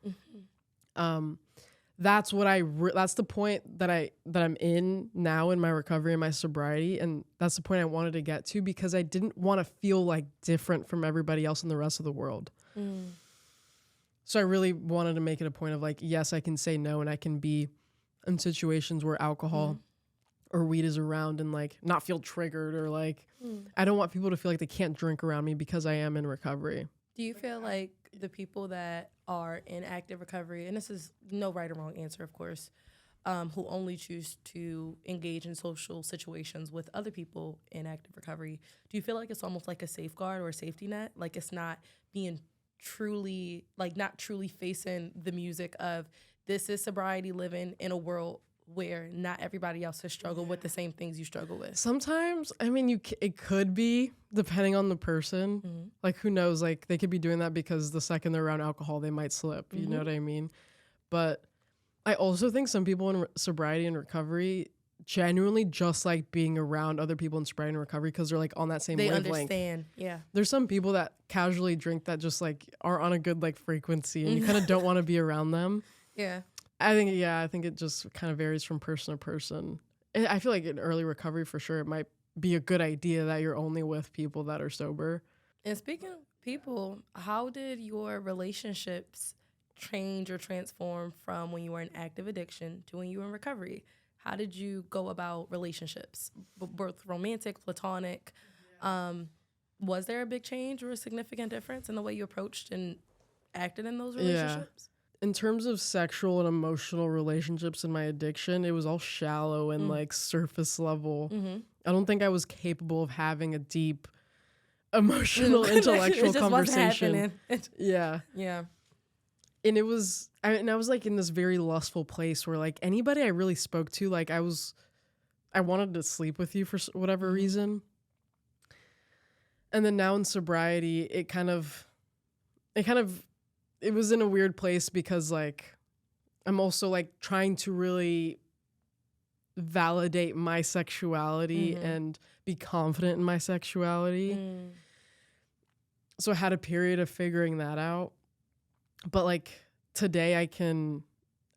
That's that's the point that I'm in now in my recovery and my sobriety. And that's the point I wanted to get to because I didn't want to feel like different from everybody else in the rest of the world. So I really wanted to make it a point of like, yes, I can say no and I can be in situations where alcohol or weed is around and like not feel triggered or like, I don't want people to feel like they can't drink around me because I am in recovery. Do you feel like the people that are in active recovery, and this is no right or wrong answer, of course, who only choose to engage in social situations with other people in active recovery, do you feel like it's almost like a safeguard or a safety net? Like it's not being truly, like not truly facing the music of this is sobriety living in a world where not everybody else has struggled with the same things you struggle with? Sometimes, I mean, it could be depending on the person. Like who knows, like they could be doing that because the second they're around alcohol, they might slip. You know what I mean? But I also think some people in sobriety and recovery genuinely just like being around other people in sobriety and recovery because they're like on that same wavelength. They understand, yeah. There's some people that casually drink that just like are on a good like frequency and you kind of don't want to be around them. Yeah. I think it just kind of varies from person to person. I feel like in early recovery, for sure, it might be a good idea that you're only with people that are sober. And speaking of people, how did your relationships change or transform from when you were in active addiction to when you were in recovery? How did you go about relationships, both romantic, platonic? Was there a big change or a significant difference in the way you approached and acted in those relationships? In terms of sexual and emotional relationships in my addiction, it was all shallow and like surface level. I don't think I was capable of having a deep emotional, intellectual conversation. Yeah. And it was, I was like in this very lustful place where like anybody I really spoke to, like I wanted to sleep with you for whatever reason. And then now in sobriety, it was in a weird place because like I'm also like trying to really validate my sexuality and be confident in my sexuality. So I had a period of figuring that out. But like today and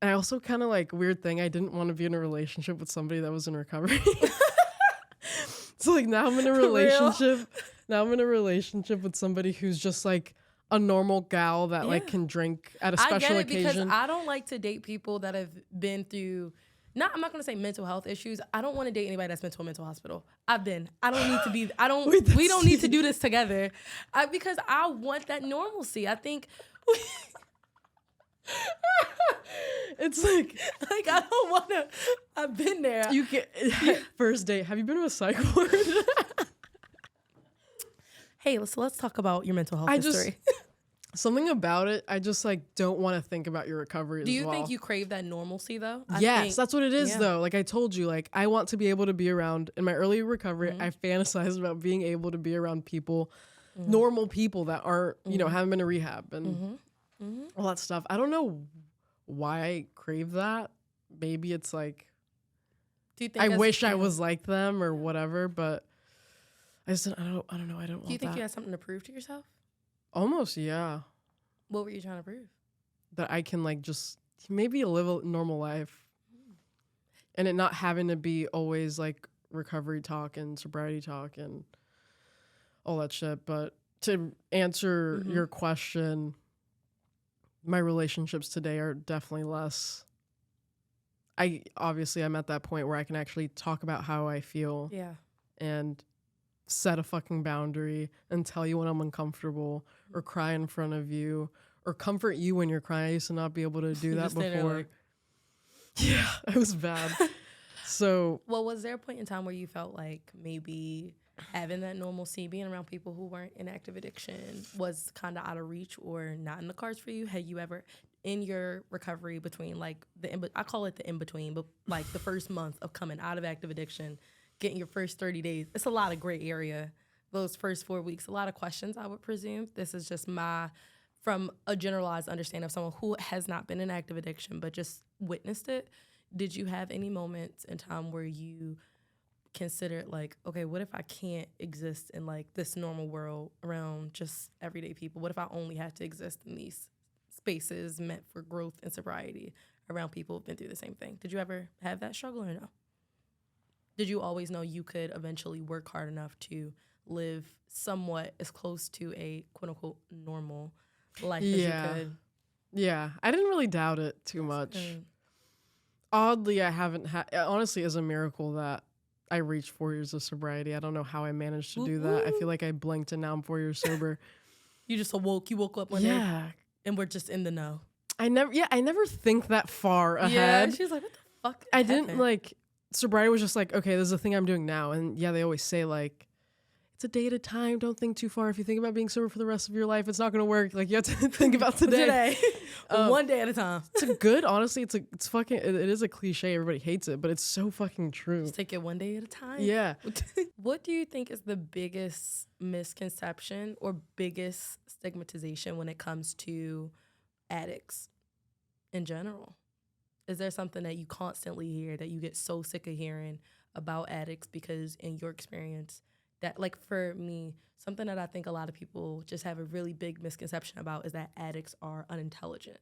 I also kind of like weird thing, I didn't want to be in a relationship with somebody that was in recovery. So like now I'm in a relationship. Now I'm in a relationship with somebody who's just like a normal gal that like can drink at a special occasion. Because I don't like to date people that have been through, I'm not going to say mental health issues. I don't want to date anybody that's been to a mental hospital. I don't need to be, we don't need to do this together. Because I want that normalcy. I think it's like I don't want to, I've been there. You can first date. Have you been to a psych ward? Hey, let's talk about your mental health history. Something about it, I just like don't want to think about your recovery as well. Do you think you crave that normalcy though? Yes, that's what it is though. Like I told you, like I want to be able to be around, in my early recovery, I fantasized about being able to be around people, normal people that aren't, haven't been to rehab and all that stuff. I don't know why I crave that. Maybe it's like, do you think I wish I was like them or whatever, but I don't know. I don't want that. Do you think you had something to prove to yourself? Almost, yeah. What were you trying to prove? That I can like just maybe live a normal life. And it not having to be always like recovery talk and sobriety talk and all that shit. But to answer your question, my relationships today are definitely less. I'm at that point where I can actually talk about how I feel. Yeah. And set a fucking boundary and tell you when I'm uncomfortable or cry in front of you or comfort you when you're crying. I used to not be able to do that before. Yeah, it was bad. So, well, was there a point in time where you felt like maybe having that normalcy, being around people who weren't in active addiction was kind of out of reach or not in the cards for you? Had you ever, in your recovery between like I call it the in-between, but like the first month of coming out of active addiction, getting your first 30 days, it's a lot of gray area. those first 4 weeks, a lot of questions, I would presume. This is just from a generalized understanding of someone who has not been in active addiction, but just witnessed it. Did you have any moments in time where you considered like, okay, what if I can't exist in like this normal world around just everyday people? What if I only had to exist in these spaces meant for growth and sobriety around people who've been through the same thing? Did you ever have that struggle or no? Did you always know you could eventually work hard enough to live somewhat as close to a quote unquote normal life as you could? Yeah, I didn't really doubt it too much. Oddly, I haven't had, honestly, it's a miracle that I reached 4 years of sobriety. I don't know how I managed to do that. I feel like I blinked and now I'm 4 years sober. You woke up one day and we're just in the know. I never think that far ahead. Yeah, she's like, what the fuck? I didn't like, sobriety was just like, okay, this is the thing I'm doing now. And yeah, they always say like, it's a day at a time. Don't think too far. If you think about being sober for the rest of your life, it's not going to work. Like, you have to think about today. One day at a time. It's a good, honestly, it's fucking, it is a cliche. Everybody hates it, but it's so fucking true. Just take it one day at a time. Yeah. What do you think is the biggest misconception or biggest stigmatization when it comes to addicts in general? Is there something that you constantly hear that you get so sick of hearing about addicts because in your experience, that, like, for me, something that I think a lot of people just have a really big misconception about is that addicts are unintelligent.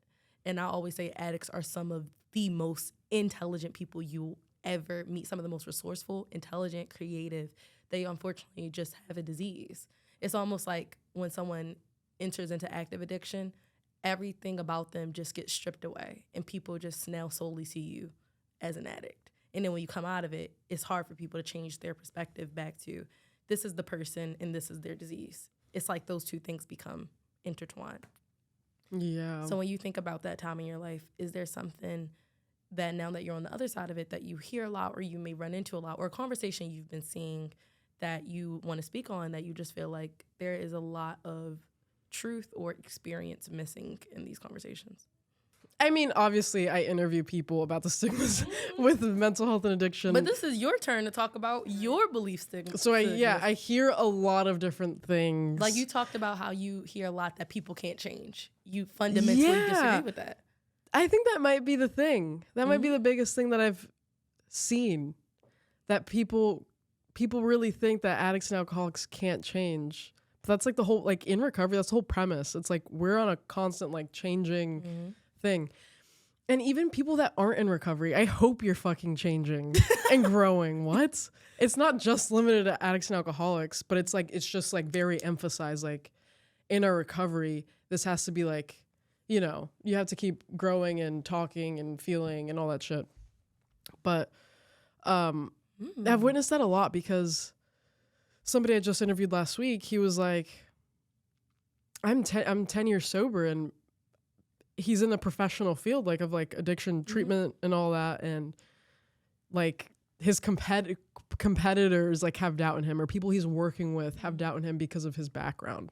And I always say addicts are some of the most intelligent people you'll ever meet, some of the most resourceful, intelligent, creative. They unfortunately just have a disease. It's almost like when someone enters into active addiction, everything about them just gets stripped away and people just now solely see you as an addict. And then when you come out of it, it's hard for people to change their perspective back to, this is the person and this is their disease. It's like those two things become intertwined. Yeah. So when you think about that time in your life, is there something that now that you're on the other side of it that you hear a lot or you may run into a lot, or a conversation you've been seeing that you want to speak on that you just feel like there is a lot of truth or experience missing in these conversations? I mean, obviously, I interview people about the stigmas with mental health and addiction. But this is your turn to talk about your belief stigma. So I hear a lot of different things. Like you talked about how you hear a lot that people can't change. You fundamentally disagree with that. I think that might be the thing. That might be the biggest thing that I've seen. That people really think that addicts and alcoholics can't change. But that's like the whole, like in recovery, that's the whole premise. It's like we're on a constant like changing thing. And even people that aren't in recovery, I hope you're fucking changing and growing. What? It's not just limited to addicts and alcoholics, but it's like, it's just like very emphasized, like in our recovery, this has to be like, you know, you have to keep growing and talking and feeling and all that shit. But I've witnessed that a lot because somebody I just interviewed last week, he was like, I'm 10 years sober, and he's in the professional field, like of like addiction treatment and all that. And like his competitors like have doubt in him, or people he's working with have doubt in him because of his background.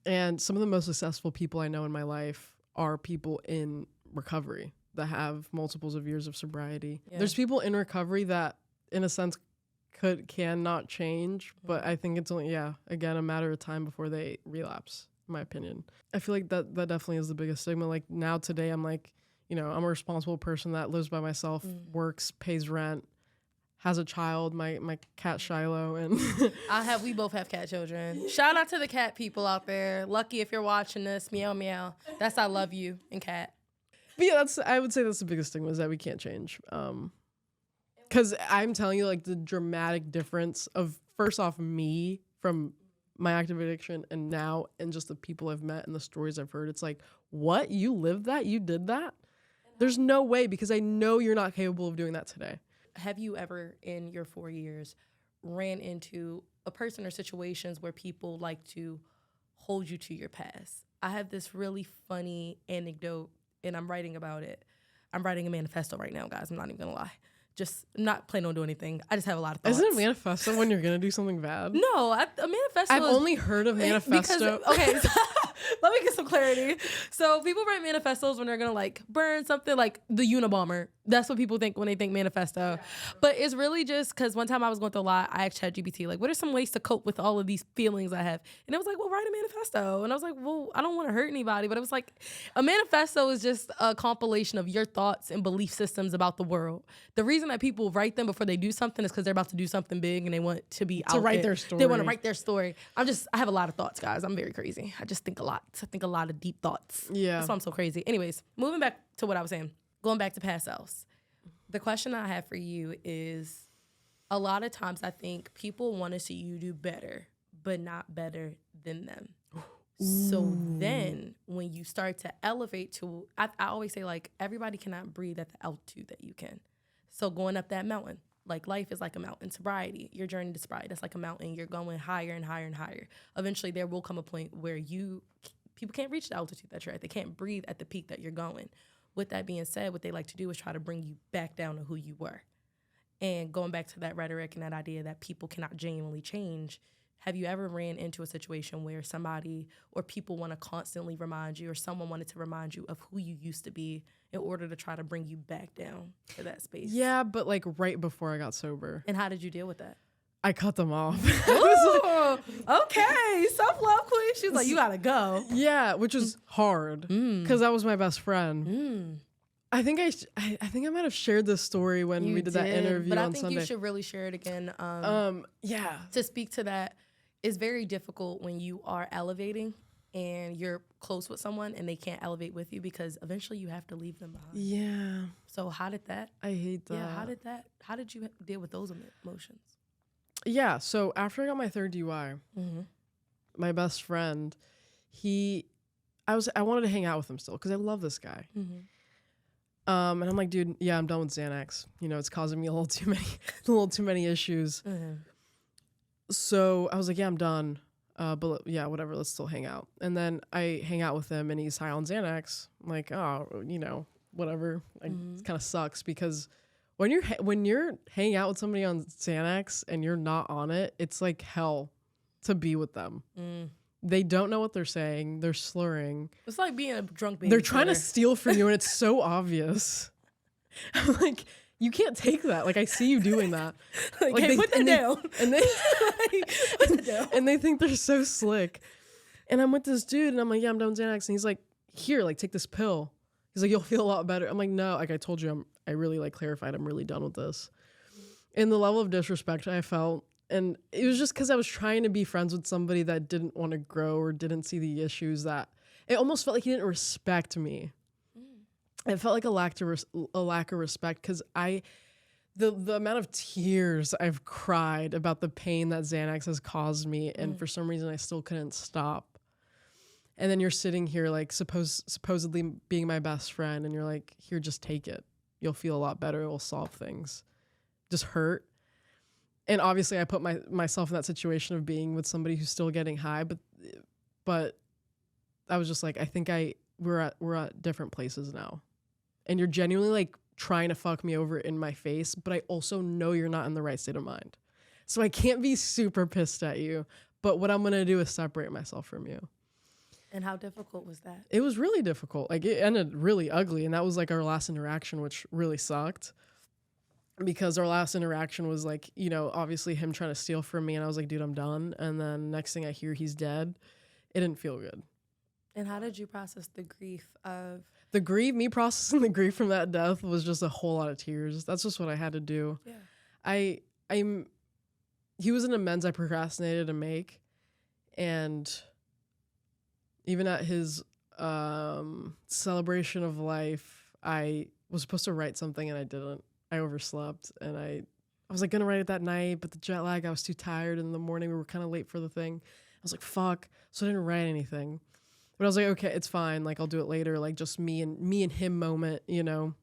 And some of the most successful people I know in my life are people in recovery that have multiples of years of sobriety. There's people in recovery that in a sense cannot change, but I think it's only, again, a matter of time before they relapse, in my opinion. I feel like that definitely is the biggest stigma. Like now today, I'm like, you know, I'm a responsible person that lives by myself, works, pays rent, has a child, my cat Shiloh, and we both have cat children. Shout out to the cat people out there. Lucky if you're watching this, meow meow. That's I love you and cat. But yeah, I would say that's the biggest thing, was that we can't change. Because I'm telling you, like the dramatic difference of, first off, me from my active addiction and now, and just the people I've met and the stories I've heard. It's like, what? You lived that? You did that? There's no way, because I know you're not capable of doing that today. Have you ever in your 4 years ran into a person or situations where people like to hold you to your past? I have this really funny anecdote and I'm writing about it. I'm writing a manifesto right now, guys. I'm not even gonna lie. Just not planning on doing anything. I just have a lot of thoughts. Isn't a manifesto when you're gonna do something bad? No, a manifesto. I've only heard of manifesto. Okay, so let me get some clarity. So people write manifestos when they're gonna like burn something, like the Unabomber. That's what people think when they think manifesto. Yeah. But it's really just because one time I was going through a lot, I asked ChatGPT, like, what are some ways to cope with all of these feelings I have? And it was like, well, write a manifesto. And I was like, well, I don't want to hurt anybody. But it was like, a manifesto is just a compilation of your thoughts and belief systems about the world. The reason that people write them before they do something is because they're about to do something big and they want to be out to write there. Their story. They want to write their story. I have a lot of thoughts, guys. I'm very crazy. I just think a lot. I think a lot of deep thoughts. Yeah. That's why I'm so crazy. Anyways, moving back to what I was saying, going back to past selves. The question I have for you is, a lot of times I think people want to see you do better, but not better than them. Ooh. So then when you start to elevate to, I always say, like, everybody cannot breathe at the altitude that you can. So going up that mountain, like, life is like a mountain. Sobriety, your journey to sobriety, that's like a mountain. You're going higher and higher and higher. Eventually there will come a point where people can't reach the altitude that you're at. They can't breathe at the peak that you're going. With that being said, what they like to do is try to bring you back down to who you were. And going back to that rhetoric and that idea that people cannot genuinely change, have you ever ran into a situation where somebody or people want to constantly remind you, or someone wanted to remind you of who you used to be in order to try to bring you back down to that space? Yeah, but like right before I got sober. And how did you deal with that? I cut them off. Ooh, okay, self-love queen. She was like, you gotta go. Yeah, which was hard because that was my best friend. I think I might have shared this story when we did that interview on Sunday. But I think you should really share it again. Yeah. To speak to that, it's very difficult when you are elevating and you're close with someone and they can't elevate with you, because eventually you have to leave them behind. Yeah. So how did that? I hate that. Yeah, how did you deal with those emotions? Yeah, so after I got my third DUI, my best friend, I wanted to hang out with him still because I love this guy. And I'm like, dude, yeah, I'm done with Xanax. You know, it's causing me a little too many issues. So I was like, yeah, I'm done. But yeah, whatever, let's still hang out. And then I hang out with him and he's high on Xanax. I'm like, oh, you know, whatever. It kind of sucks because when you're hanging out with somebody on Xanax and you're not on it, it's like hell to be with them. They don't know what they're saying. They're slurring. It's like being a drunk baby. They're trying to steal from you and it's so obvious. I'm like, you can't take that. Like, I see you doing that. Like hey, put that down. And they think they're so slick. And I'm with this dude and I'm like, yeah, I'm done with Xanax. And he's like, here, like, take this pill. He's like, you'll feel a lot better. I'm like, no, like I told you, I really like clarified, I'm really done with this. And the level of disrespect I felt, and it was just because I was trying to be friends with somebody that didn't want to grow or didn't see the issues, that it almost felt like he didn't respect me. It felt like a lack of respect because the amount of tears I've cried about the pain that Xanax has caused me, and for some reason I still couldn't stop. And then you're sitting here like supposedly being my best friend, and you're like, here, just take it. You'll feel a lot better. It will solve things. Just hurt. And obviously I put myself in that situation of being with somebody who's still getting high, but I was just like, I think we're at different places now. And you're genuinely like trying to fuck me over in my face, but I also know you're not in the right state of mind. So I can't be super pissed at you, but what I'm going to do is separate myself from you. And how difficult was that? It was really difficult. Like, it ended really ugly. And that was like our last interaction, which really sucked. Because our last interaction was like, you know, obviously him trying to steal from me. And I was like, dude, I'm done. And then next thing I hear, he's dead. It didn't feel good. And how did you process the grief of... Me processing the grief from that death was just a whole lot of tears. That's just what I had to do. Yeah. He was an amends I procrastinated to make. And even at his celebration of life, I was supposed to write something and I didn't. I overslept and I was like gonna write it that night, but the jet lag, I was too tired. In the morning, we were kind of late for the thing. I was like, fuck. So I didn't write anything. But I was like, okay, it's fine. Like, I'll do it later. Like, just me and him moment, you know?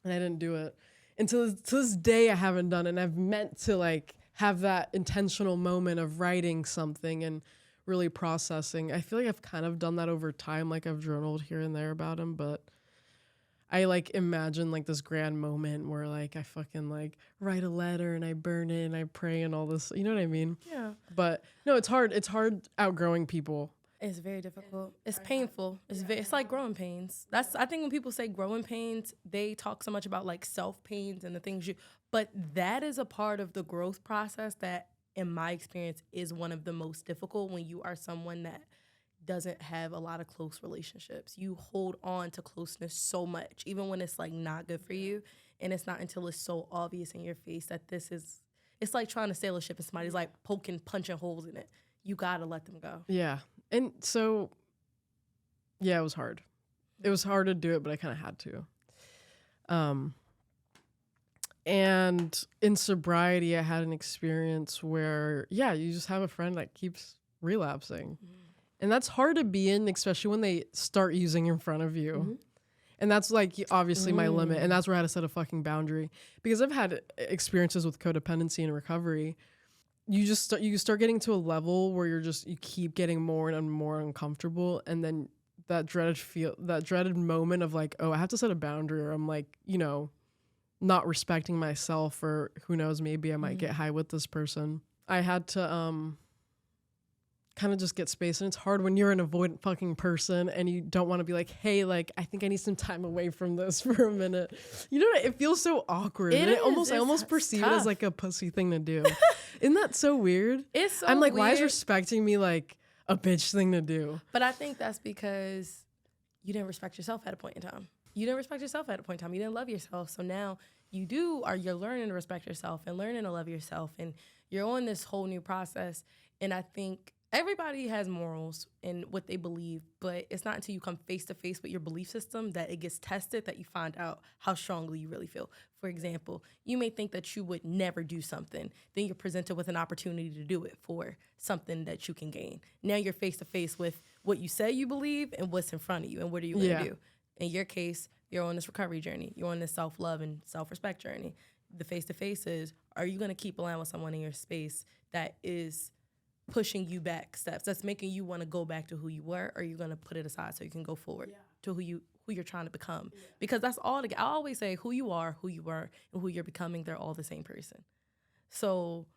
And I didn't do it. And to this day, I haven't done it. And I've meant to, like, have that intentional moment of writing something and really processing. I feel like I've kind of done that over time. Like, I've journaled here and there about him, but I, like, imagine, like, this grand moment where, like, I fucking, like, write a letter and I burn it and I pray and all this. You know what I mean? Yeah. But, no, it's hard. It's hard outgrowing people. It's very difficult. It's painful. It's like growing pains. I think when people say growing pains, they talk so much about like self pains and the things but that is a part of the growth process that, in my experience, is one of the most difficult when you are someone that doesn't have a lot of close relationships. You hold on to closeness so much, even when it's like not good for you. And it's not until it's so obvious in your face that it's like trying to sail a ship and somebody's like punching holes in it. You gotta let them go. Yeah. And so, yeah, it was hard. It was hard to do it, but I kind of had to. And in sobriety, I had an experience where, you just have a friend that keeps relapsing. Mm. And that's hard to be in, especially when they start using in front of you. Mm-hmm. And that's like obviously my limit. And that's where I had to set a fucking boundary. Because I've had experiences with codependency and recovery. You start getting to a level where you keep getting more and more uncomfortable. And then that dreaded moment of like, oh, I have to set a boundary, or I'm like, not respecting myself, or who knows, maybe I might get high with this person. I had to kind of just get space. And it's hard when you're an avoidant fucking person and you don't want to be like, hey, like, I think I need some time away from this for a minute. You know what? It feels so awkward. I almost perceive it as like a pussy thing to do. Isn't that so weird? It's so I'm like, weird. Why is respecting me like a bitch thing to do? But I think that's because you didn't respect yourself at a point in time. You didn't respect yourself at a point in time. You didn't love yourself. So now you're learning to respect yourself and learning to love yourself. And you're on this whole new process. And I think everybody has morals and what they believe, but it's not until you come face to face with your belief system that it gets tested, that you find out how strongly you really feel. For example, you may think that you would never do something. Then you're presented with an opportunity to do it for something that you can gain. Now you're face to face with what you say you believe and what's in front of you, and what are you going to do? In your case, you're on this recovery journey. You're on this self-love and self-respect journey. The face-to-face is, are you going to keep allowing someone in your space that is pushing you back steps, that's making you want to go back to who you were, or are you going to put it aside so you can go forward to who you're trying to become? Because that's all. I always say, who you are, who you were, and who you're becoming, they're all the same person. So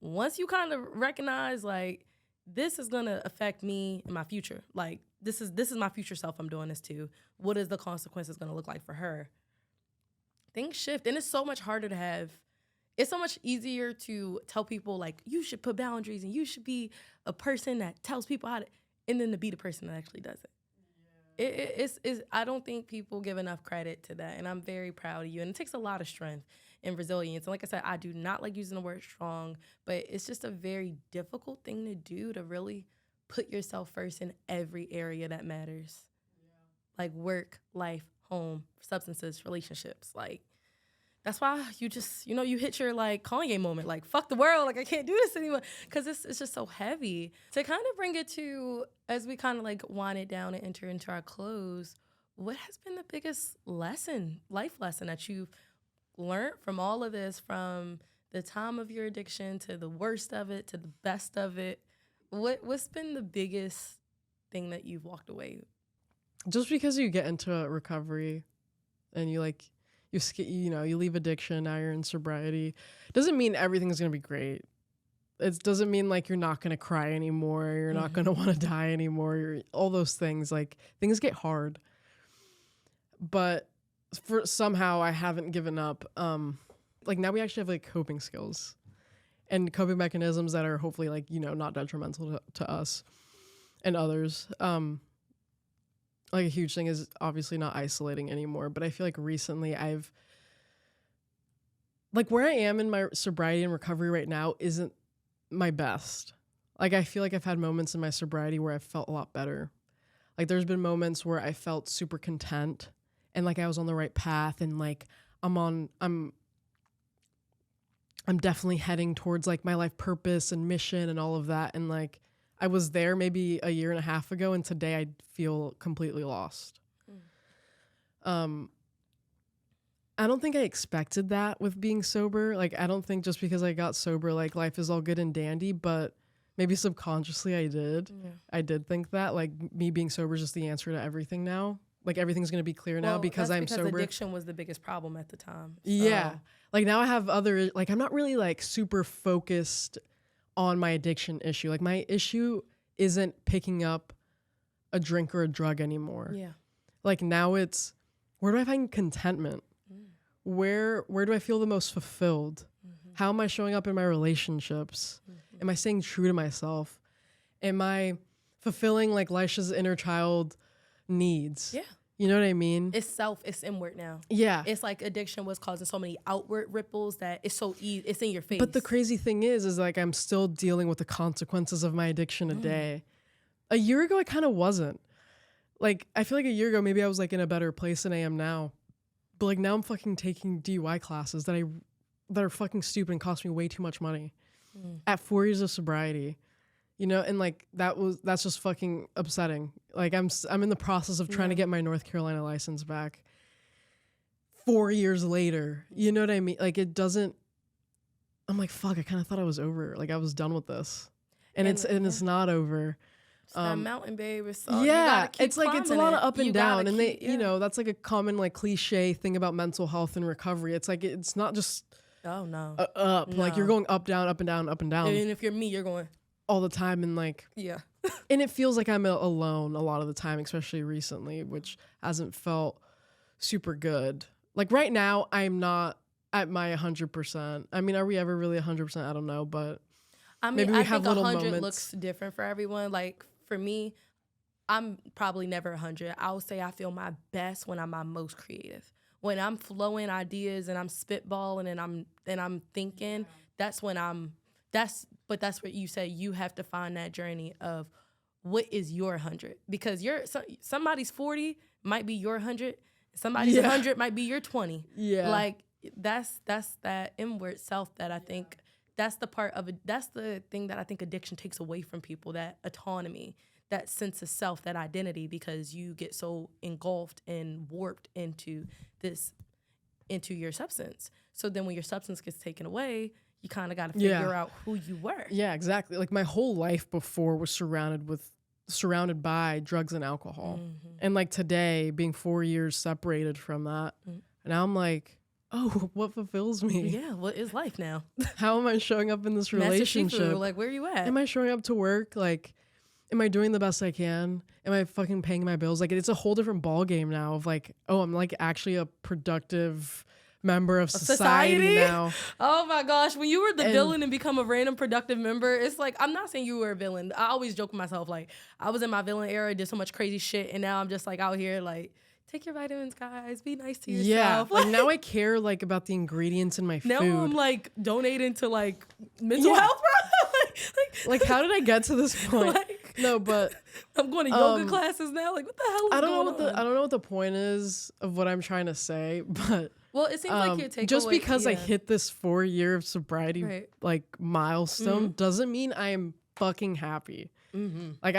once you kind of recognize, like, this is going to affect me in my future, like, this is my future self I'm doing this to, what is the consequences going to look like for her? Things shift. And it's so much harder to have. It's so much easier to tell people, like, you should put boundaries and you should be a person that tells people how to, and then to be the person that actually does it. It's I don't think people give enough credit to that, and I'm very proud of you. And it takes a lot of strength and resilience. And like I said, I do not like using the word strong, but it's just a very difficult thing to do, to really put yourself first in every area that matters. Like work, life, home, substances, relationships. Like, that's why you just, you hit your, like, Kanye moment, like, fuck the world, like, I can't do this anymore, because it's just so heavy. To kind of bring it to, as we kind of, like, wind it down and enter into our close, what has been the biggest life lesson that you've learned from all of this, from the time of your addiction to the worst of it to the best of it? What's been the biggest thing that you've walked away? Just because you get into a recovery and you, like, you leave addiction, now you're in sobriety, doesn't mean everything's going to be great. It doesn't mean, like, you're not going to cry anymore, you're not going to want to die anymore, all those things. Like, things get hard. But somehow I haven't given up. Like, now we actually have, like, coping skills and coping mechanisms that are hopefully, like, not detrimental to us and others. Like, a huge thing is obviously not isolating anymore, but I feel like recently I've, like, where I am in my sobriety and recovery right now isn't my best. Like, I feel like I've had moments in my sobriety where I've felt a lot better. Like, there's been moments where I felt super content and like I was on the right path, and like I'm definitely heading towards, like, my life purpose and mission and all of that. And, like, I was there maybe a year and a half ago, and today I feel completely lost. I don't think I expected that with being sober. Like, I don't think just because I got sober, like, life is all good and dandy, but maybe subconsciously I did. Yeah. I did think that, like, me being sober is just the answer to everything now. Like, everything's going to be clear now because I'm sober. Because addiction was the biggest problem at the time. So. Yeah. Like, now I have other, like, I'm not really, like, super focused on my addiction issue. Like, my issue isn't picking up a drink or a drug anymore. Yeah. Like now it's, where do I find contentment? Where do I feel the most fulfilled? How am I showing up in my relationships? Am I staying true to myself? Am I fulfilling like Laisha's inner child needs? Yeah. You know what I mean? It's inward now. Yeah. It's like addiction was causing so many outward ripples that it's so easy. It's in your face. But the crazy thing is like I'm still dealing with the consequences of my addiction today. A year ago, I kind of wasn't. Like, I feel like a year ago, maybe I was like in a better place than I am now. But like now I'm fucking taking DUI classes that are fucking stupid and cost me way too much money. At 4 years of sobriety. You know, and like that's just fucking upsetting. Like I'm in the process of trying to get my North Carolina license back 4 years later. You know what I mean? Like it doesn't, I'm like, fuck, I kind of thought I was over. Like I was done with this. And it's not over. It's that mountain, babe. It's all, it's like it's a lot of up and down. And they, you know, that's like a common like cliche thing about mental health and recovery. It's like it's not just up. No. Like you're going up, down, up and down, up and down. And if you're me, you're going all the time, and like and it feels like I'm alone a lot of the time, especially recently, which hasn't felt super good. Like right now I'm not at my 100%. I mean, are we ever really 100%? I don't know, but I mean, maybe we have think little 100 moments. looks different for everyone. Like for me, I'm probably never 100. I would say I feel my best when I'm my most creative. When I'm flowing ideas and I'm spitballing and I'm thinking, that's when but that's what you say. You have to find that journey of what is your 100, because somebody's 40 might be your 100. Somebody's 100 might be your 20. Yeah. Like that's that inward self that I think that's the thing that I think addiction takes away from people, that autonomy, that sense of self, that identity, because you get so engulfed and warped into your substance. So then when your substance gets taken away, you kind of got to figure out who you were. Yeah, exactly. Like my whole life before was surrounded by drugs and alcohol. And like today, being 4 years separated from that, now I'm like, oh, what fulfills me? Yeah, what is life now? How am I showing up in this relationship? Shifu, like, where are you at? Am I showing up to work? Like, am I doing the best I can? Am I fucking paying my bills? Like, it's a whole different ball game now of like, oh, I'm like actually a productive member of society now. Oh my gosh, when you were the villain and become a random productive member, it's like, I'm not saying you were a villain. I always joke with myself, like, I was in my villain era, did so much crazy shit, and now I'm just like out here like, take your vitamins, guys, be nice to yourself. Yeah, like now I care like about the ingredients in my food. Now I'm like donating to like mental health, bro. like how did I get to this point? No, but I'm going to yoga classes now. Like, what the hell is going on? I don't know what the point is of what I'm trying to say, but well, it seems like your takeaway. Just because I hit this 4 year of sobriety like milestone doesn't mean I am fucking happy. Like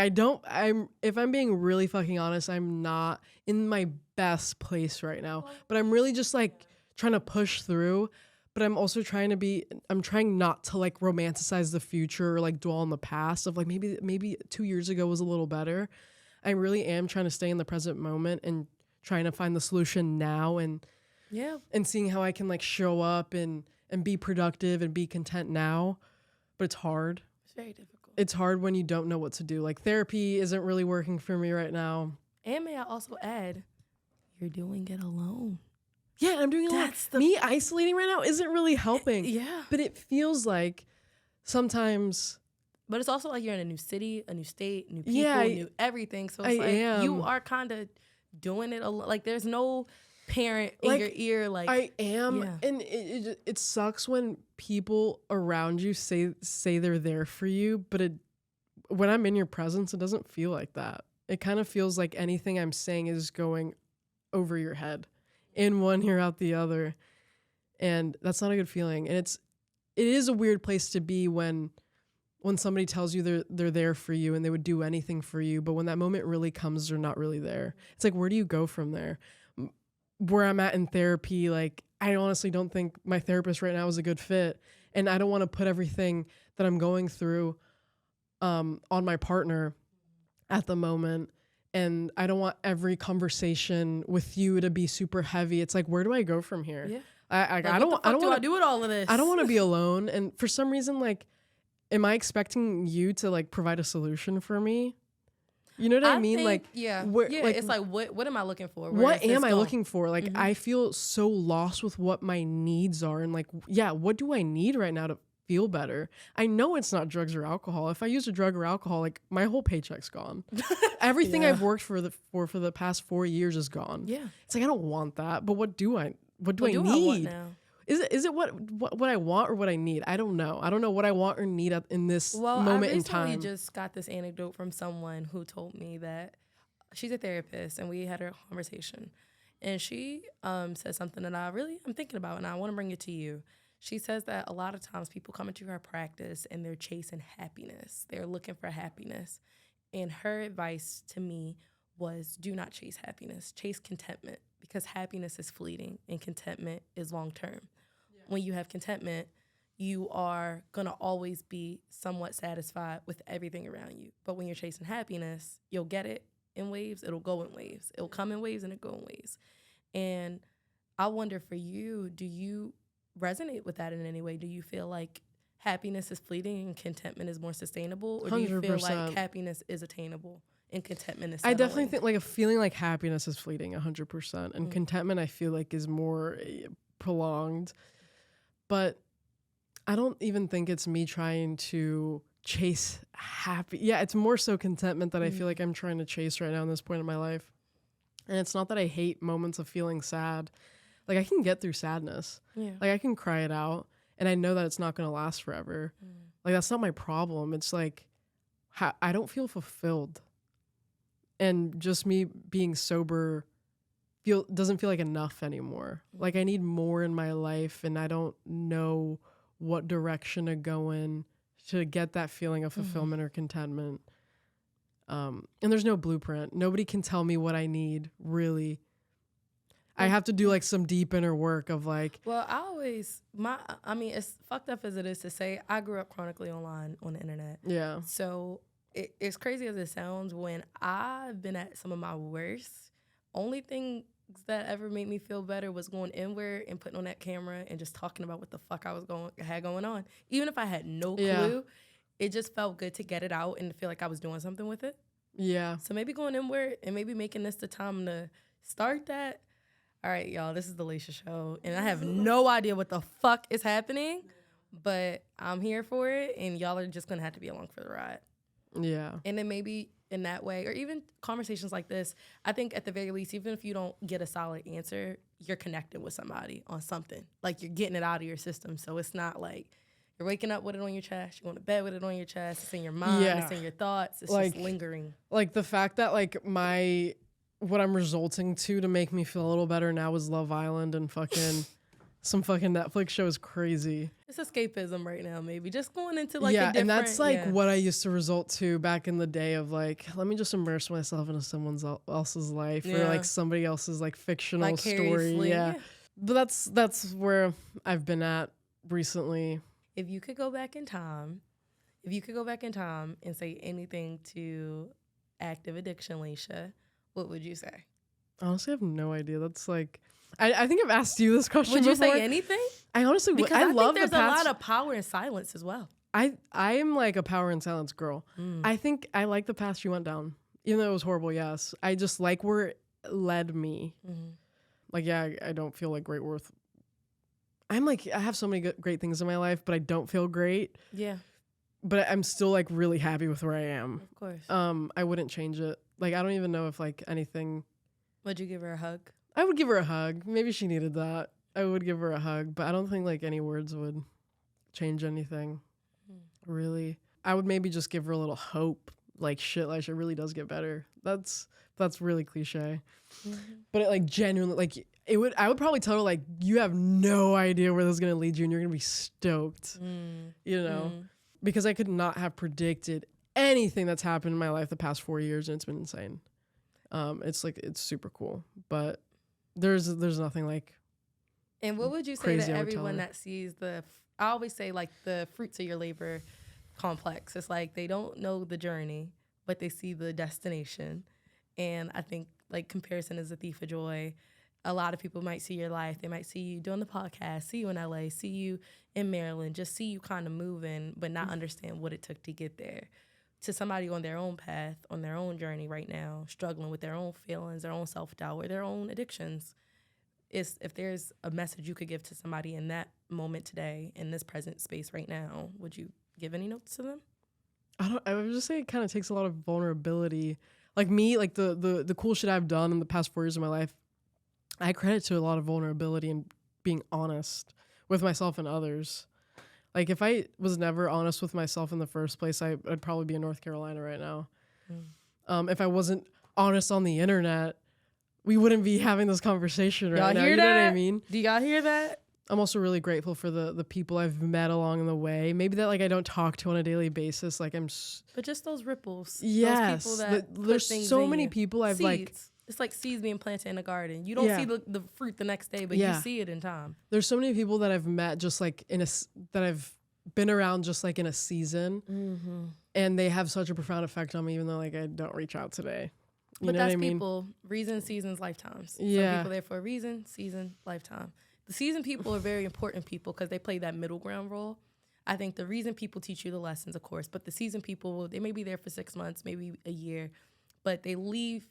if I'm being really fucking honest, I'm not in my best place right now, but I'm really just like trying to push through. But I'm also I'm trying not to like romanticize the future or like dwell on the past of like maybe 2 years ago was a little better. I really am trying to stay in the present moment and trying to find the solution now and seeing how I can like show up and be productive and be content now. But it's hard. It's very difficult. It's hard when you don't know what to do. Like therapy isn't really working for me right now. And may I also add, you're doing it alone. Yeah, I'm doing it alone. Me isolating right now isn't really helping. But it feels like sometimes. But it's also like you're in a new city, a new state, new people, new everything. So it's you are kind of doing it alone. Like there's no parent in your ear. Like I am. And it sucks when people around you say they're there for you, but when I'm in your presence, it doesn't feel like that. It kind of feels like anything I'm saying is going over your head. In one ear, out the other. And that's not a good feeling. And it is a weird place to be when somebody tells you they're there for you and they would do anything for you, but when that moment really comes, they're not really there. It's like, where do you go from there? Where I'm at in therapy, like, I honestly don't think my therapist right now is a good fit. And I don't want to put everything that I'm going through on my partner at the moment. And I don't want every conversation with you to be super heavy. It's like, where do I go from here? Yeah. I don't want to do with all of this. I don't want to be alone. And for some reason, like, am I expecting you to like provide a solution for me? You know what I mean? Think, like, it's like, what am I looking for? What am I looking for? Like, I feel so lost with what my needs are. And like, what do I need right now to feel better? I know it's not drugs or alcohol. If I use a drug or alcohol, like my whole paycheck's gone. Everything I've worked for the past 4 years is gone. Yeah. It's like, I don't want that. But what do I need? I want now? Is it what I want or what I need? I don't know. I don't know what I want or need in this moment in time. I recently just got this anecdote from someone who told me that she's a therapist, and we had a conversation, and she said something that I'm thinking about, and I want to bring it to you. She says that a lot of times people come into her practice and they're chasing happiness. They're looking for happiness, and her advice to me was, do not chase happiness. Chase contentment, because happiness is fleeting and contentment is long term. When you have contentment, you are going to always be somewhat satisfied with everything around you. But when you're chasing happiness, you'll get it in waves, it'll go in waves. It'll come in waves and it'll go in waves. And I wonder for you, do you resonate with that in any way? Do you feel like happiness is fleeting and contentment is more sustainable? Or do you feel 100%. Like happiness is attainable and contentment is settling? I definitely think like a feeling like happiness is fleeting 100%. And contentment I feel like is more prolonged. But I don't even think it's me trying to chase happy. Yeah, it's more so contentment that I feel like I'm trying to chase right now in this point in my life. And it's not that I hate moments of feeling sad. Like, I can get through sadness. Yeah. Like, I can cry it out. And I know that it's not going to last forever. Like, that's not my problem. It's like, I don't feel fulfilled. And just me being sober doesn't feel like enough anymore. Like, I need more in my life, and I don't know what direction to go in to get that feeling of fulfillment or contentment. And there's no blueprint. Nobody can tell me what I need, really. I have to do like some deep inner work of like. Well, I mean, as fucked up as it is to say, I grew up chronically online on the internet. Yeah. So it's crazy as it sounds, when I've been at some of my worst, only thing that ever made me feel better was going inward and putting on that camera and just talking about what the fuck I had going on. Even if I had no clue, it just felt good to get it out and feel like I was doing something with it. Yeah. So maybe going inward and maybe making this the time to start that. All right, y'all, this is the Laisha Show, and I have no idea what the fuck is happening, but I'm here for it, and y'all are just gonna have to be along for the ride. Yeah. And then maybe in that way, or even conversations like this, I think at the very least, even if you don't get a solid answer, you're connected with somebody on something. Like, you're getting it out of your system. So it's not like you're waking up with it on your chest, you're going to bed with it on your chest, it's in your mind, it's in your thoughts, it's like, just lingering. Like, the fact that like what I'm resulting to make me feel a little better now is Love Island and fucking some fucking Netflix show is crazy. It's escapism right now, maybe. Just going into like a different... and that's like what I used to result to back in the day of like, let me just immerse myself into someone else's life or like somebody else's like fictional like story. Yeah. But that's where I've been at recently. If you could go back in time and say anything to active addiction, Laisha, what would you say? Honestly, I have no idea. That's like... I think I've asked you this question before. Would you say anything? I honestly would. I love think there's a lot of power in silence as well. I am like a power in silence girl. I think I like the path you went down. Even though it was horrible, yes. I just like where it led me. Like, I don't feel like great worth. I'm like, I have so many great things in my life, but I don't feel great. Yeah. But I'm still like really happy with where I am. Of course. I wouldn't change it. Like, I don't even know if like anything. Would you give her a hug? I would give her a hug. Maybe she needed that. I would give her a hug, but I don't think like any words would change anything. Really. I would maybe just give her a little hope. Like, shit, Laisha really does get better. That's really cliche. But it like genuinely, like I would probably tell her like, you have no idea where this is going to lead you and you're going to be stoked, you know, because I could not have predicted anything that's happened in my life the past 4 years, and it's been insane. It's like, it's super cool, but there's nothing like. And what would you say to everyone that sees I always say like the fruits of your labor complex. It's like they don't know the journey, but they see the destination. And I think like comparison is a thief of joy. A lot of people might see your life. They might see you doing the podcast, see you in LA, see you in Maryland, just see you kind of moving, but not understand what it took to get there. to somebody on their own path, on their own journey right now, struggling with their own feelings, their own self-doubt, or their own addictions, if there's a message you could give to somebody in that moment today, in this present space right now, would you give any notes to them? I would just say it kind of takes a lot of vulnerability. Like me, like the cool shit I've done in the past 4 years of my life, I credit to a lot of vulnerability and being honest with myself and others. Like if I was never honest with myself in the first place, I'd probably be in North Carolina right now. If I wasn't honest on the internet, we wouldn't be having this conversation right now. You know what I mean? Do y'all hear that? I'm also really grateful for the people I've met along the way. Maybe that like I don't talk to on a daily basis. Like but just those ripples. Yes. Those people that there's so many people I've seeds. like. It's like seeds being planted in a garden. You don't see the fruit the next day, but you see it in time. There's so many people that I've met just like that I've been around just like in a season, and they have such a profound effect on me, even though like I don't reach out today. But that's people, reason, seasons, lifetimes. Yeah. Some people there for a reason, season, lifetime. The season people are very important people because they play that middle ground role. I think the reason people teach you the lessons, of course, but the season people, they may be there for 6 months, maybe a year, but they leave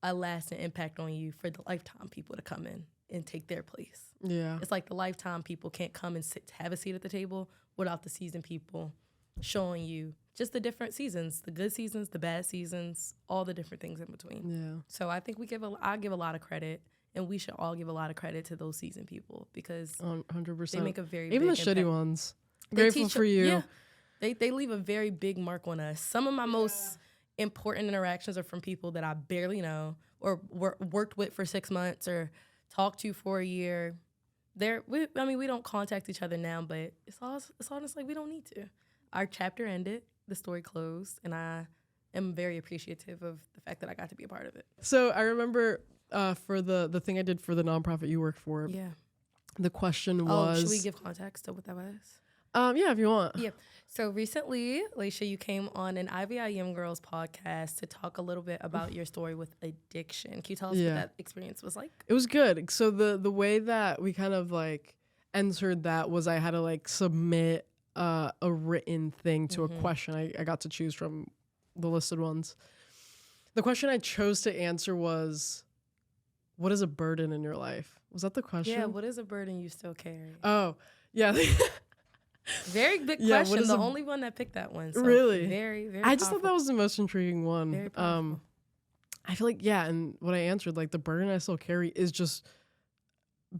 a lasting impact on you for the lifetime people to come in and take their place. Yeah. It's like the lifetime people can't come and have a seat at the table without the season people showing you just the different seasons, the good seasons, the bad seasons, all the different things in between. Yeah. So I think I give a lot of credit, and we should all give a lot of credit to those season people because 100%. they make a very even big the shitty impact. ones. Grateful for you. Yeah, they leave a very big mark on us. Some of my most important interactions are from people that I barely know or worked with for 6 months or talked to for a year. We don't contact each other now, but it's honestly like we don't need to. Our chapter ended, the story closed, and I am very appreciative of the fact that I got to be a part of it. So I remember for the thing I did for the nonprofit you work for. Yeah. The question was. Should we give context to what that was? Yeah, if you want. Yeah. So recently, Laisha, you came on an IVIM Girls podcast to talk a little bit about your story with addiction. Can you tell us what that experience was like? It was good. So the way that we kind of like entered that was I had to like submit a written thing to a question. I got to choose from the listed ones. The question I chose to answer was, what is a burden in your life? Was that the question? Yeah, what is a burden you still carry? Oh, yeah. Very big question. The only one that picked that one. So really? Very, very I just powerful. thought that was the most intriguing one. Very powerful. I feel like, and what I answered, like the burden I still carry is just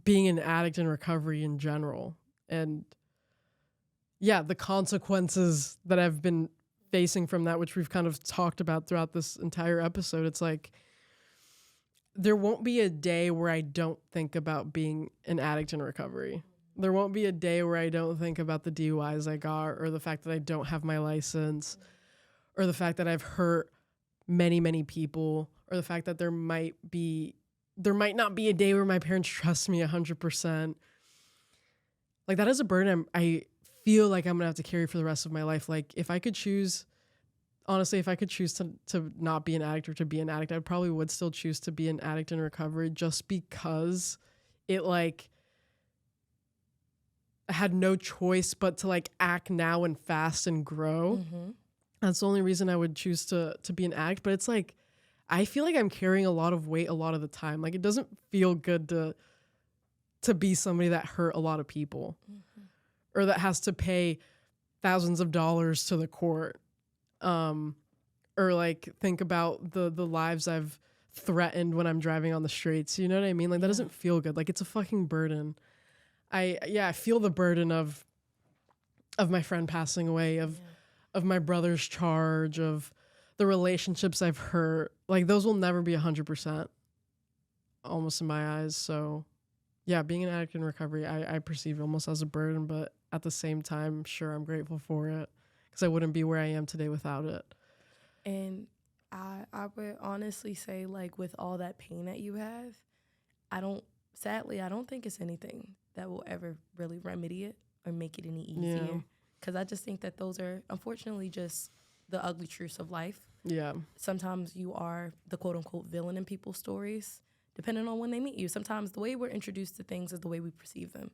being an addict in recovery in general. And the consequences that I've been facing from that, which we've kind of talked about throughout this entire episode, it's like there won't be a day where I don't think about being an addict in recovery. There won't be a day where I don't think about the DUIs I got or the fact that I don't have my license or the fact that I've hurt many, many people or the fact that there might not be a day where my parents trust me 100%. Like that is a burden I feel like I'm going to have to carry for the rest of my life. Like if I could choose, honestly, if I could choose to not be an addict or to be an addict, I probably would still choose to be an addict in recovery just because it like, I had no choice but to like act now and fast and grow. That's the only reason I would choose to be an addict. But it's like, I feel like I'm carrying a lot of weight a lot of the time. Like it doesn't feel good to be somebody that hurt a lot of people or that has to pay thousands of dollars to the court. Or like think about the lives I've threatened when I'm driving on the streets. You know what I mean? Like that doesn't feel good. Like it's a fucking burden. I feel the burden of my friend passing away, of my brother's charge, of the relationships I've hurt. Like those will never be 100% almost in my eyes. So being an addict in recovery, I perceive almost as a burden, but at the same time, sure, I'm grateful for it because I wouldn't be where I am today without it. And I would honestly say, like, with all that pain that you have, I don't think it's anything that will ever really remedy it or make it any easier. Because I just think that those are, unfortunately, just the ugly truths of life. Yeah. Sometimes you are the quote-unquote villain in people's stories, depending on when they meet you. Sometimes the way we're introduced to things is the way we perceive them.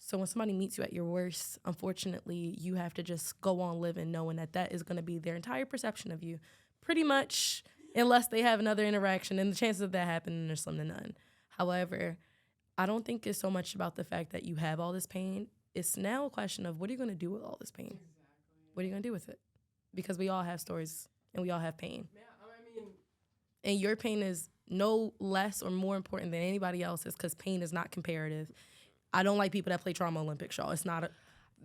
So when somebody meets you at your worst, unfortunately, you have to just go on living knowing that is going to be their entire perception of you. Pretty much, unless they have another interaction, and the chances of that happening are slim to none. However, I don't think it's so much about the fact that you have all this pain. It's now a question of what are you going to do with all this pain? Exactly. What are you going to do with it? Because we all have stories and we all have pain. Yeah, I mean, and your pain is no less or more important than anybody else's because pain is not comparative. I don't like people that play Trauma Olympics, y'all. It's not a...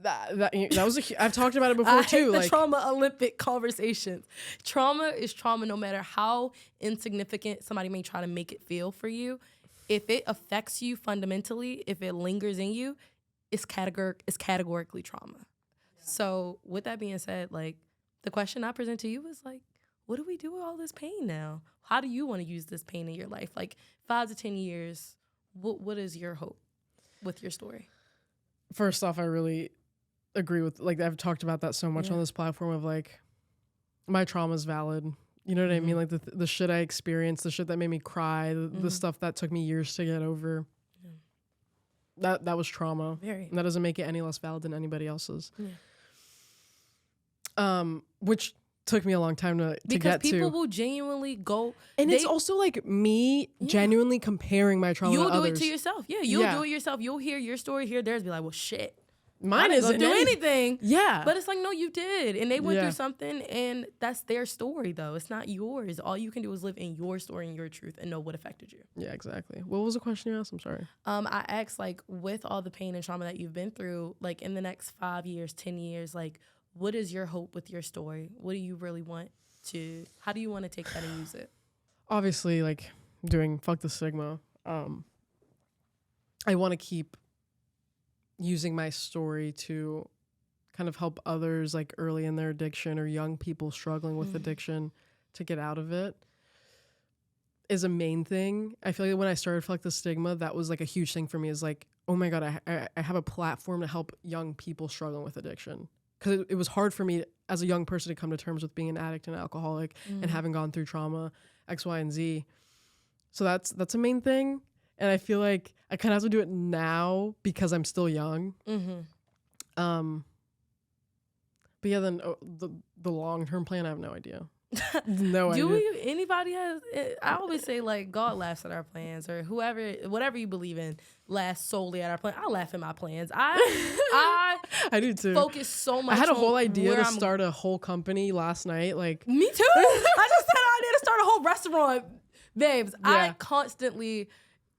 That was I've talked about it before too. The Trauma Olympic conversations. Trauma is trauma no matter how insignificant somebody may try to make it feel for you. If it affects you fundamentally, if it lingers in you, it's categorically trauma. Yeah. So with that being said, like the question I present to you is like, what do we do with all this pain now? How do you want to use this pain in your life? Like 5 to 10 years, what is your hope with your story? First off, I really agree with, like, I've talked about that so much on this platform of like, my trauma is valid. You know what I mean? Like the shit I experienced, the shit that made me cry, the stuff that took me years to get over. Yeah. That was trauma. Very. And that doesn't make it any less valid than anybody else's. Yeah. Which took me a long time to get to. Because people will genuinely go. And it's also like me genuinely comparing my trauma to others. You'll do it to yourself. Yeah, you'll do it yourself. You'll hear your story, hear theirs, be like, well, shit. Mine isn't do anything. Yeah. But it's like, no, you did. And they went through something, and that's their story, though. It's not yours. All you can do is live in your story and your truth and know what affected you. Yeah, exactly. What was the question you asked? I'm sorry. I asked, like, with all the pain and trauma that you've been through, like, in the next 5 years, 10 years, like, what is your hope with your story? What do you really want to, how do you want to take that and use it? Obviously, like, doing Fuck the Stigma, I want to keep using my story to kind of help others like early in their addiction or young people struggling with addiction to get out of it is a main thing. I feel like when I started Fuck the Stigma, that was like a huge thing for me, is like, oh my God, I have a platform to help young people struggling with addiction. Because it was hard for me as a young person to come to terms with being an addict and an alcoholic and having gone through trauma, X, Y, and Z. So that's a main thing. And I feel like I kind of have to do it now because I'm still young. But yeah, then the long-term plan, I have no idea. No idea. Anybody has, I always say like God laughs at our plans, or whatever you believe in laughs solely at our plans. I laugh at my plans. I do too. Focus so much. I had a whole idea to start a whole company last night. Like me too. I just had an idea to start a whole restaurant, babes. Yeah. I constantly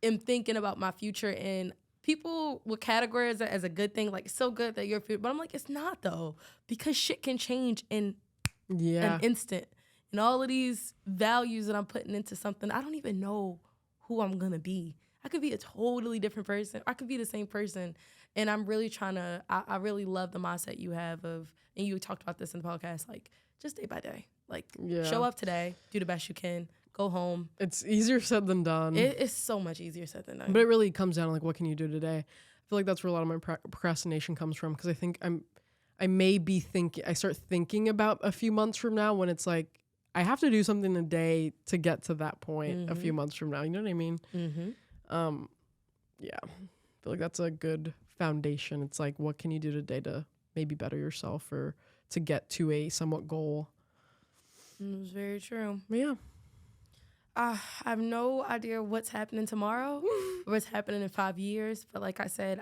am thinking about my future, and people will categorize it as a good thing, like it's so good that you're future. But I'm like, it's not though, because shit can change in an instant. And all of these values that I'm putting into something, I don't even know who I'm gonna be. I could be a totally different person. I could be the same person. And I'm really trying to, I really love the mindset you have of, and you talked about this in the podcast, like just day by day. Like show up today, do the best you can, go home. It's easier said than done. It's so much easier said than done. But it really comes down to like, what can you do today? I feel like that's where a lot of my procrastination comes from, because I think I start thinking about a few months from now when it's like, I have to do something today to get to that point a few months from now. You know what I mean? Yeah. I feel like that's a good foundation. It's like, what can you do today to maybe better yourself or to get to a somewhat goal? It's very true. But yeah. I have no idea what's happening tomorrow, what's happening in 5 years. But like I said,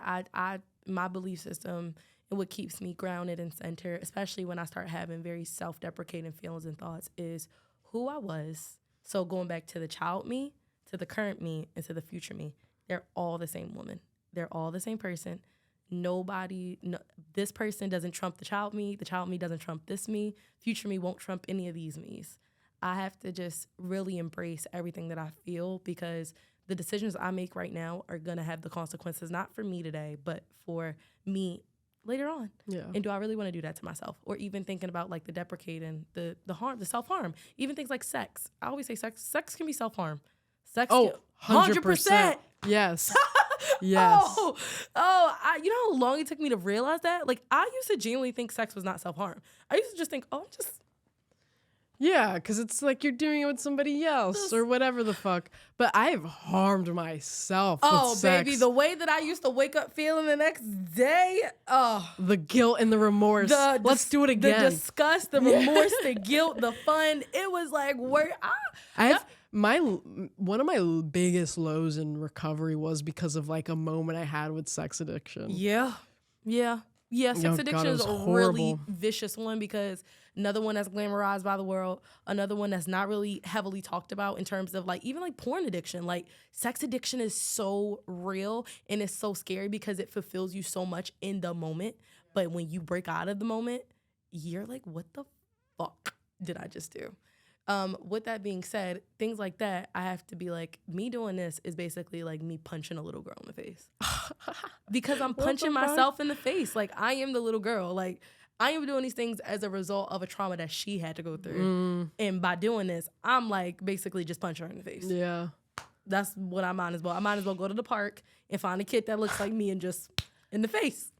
my belief system and what keeps me grounded and centered, especially when I start having very self-deprecating feelings and thoughts, is who I was. So going back to the child me, to the current me, and to the future me, they're all the same woman. They're all the same person. This person doesn't trump the child me doesn't trump this me, future me won't trump any of these me's. I have to just really embrace everything that I feel, because the decisions I make right now are going to have the consequences, not for me today, but for me later on. Yeah. And do I really want to do that to myself? Or even thinking about like the deprecating, the harm, the self-harm, even things like sex. I always say sex can be self-harm. Sex 100%. Yes. Yes. You know how long it took me to realize that? Like, I used to genuinely think sex was not self-harm. I used to just think, Yeah, because it's like you're doing it with somebody else or whatever the fuck. But I've harmed myself with sex. Baby, the way that I used to wake up feeling the next day. Oh. The guilt and the remorse. Let's do it again. The disgust, the remorse, the guilt, the fun. It was like, one of my biggest lows in recovery was because of like a moment I had with sex addiction. Yeah. Sex addiction is a really vicious one because another one that's glamorized by the world, another one that's not really heavily talked about in terms of like even like porn addiction. Like sex addiction is so real and it's so scary because it fulfills you so much in the moment. But when you break out of the moment, you're like, what the fuck did I just do? With that being said, things like that, I have to be like, me doing this is basically like me punching a little girl in the face. Because I'm punching myself in the face. Like, I am the little girl. Like, I am doing these things as a result of a trauma that she had to go through. And by doing this, I'm like basically just punching her in the face. Yeah. That's what I might as well. I might as well go to the park and find a kid that looks like me and just in the face.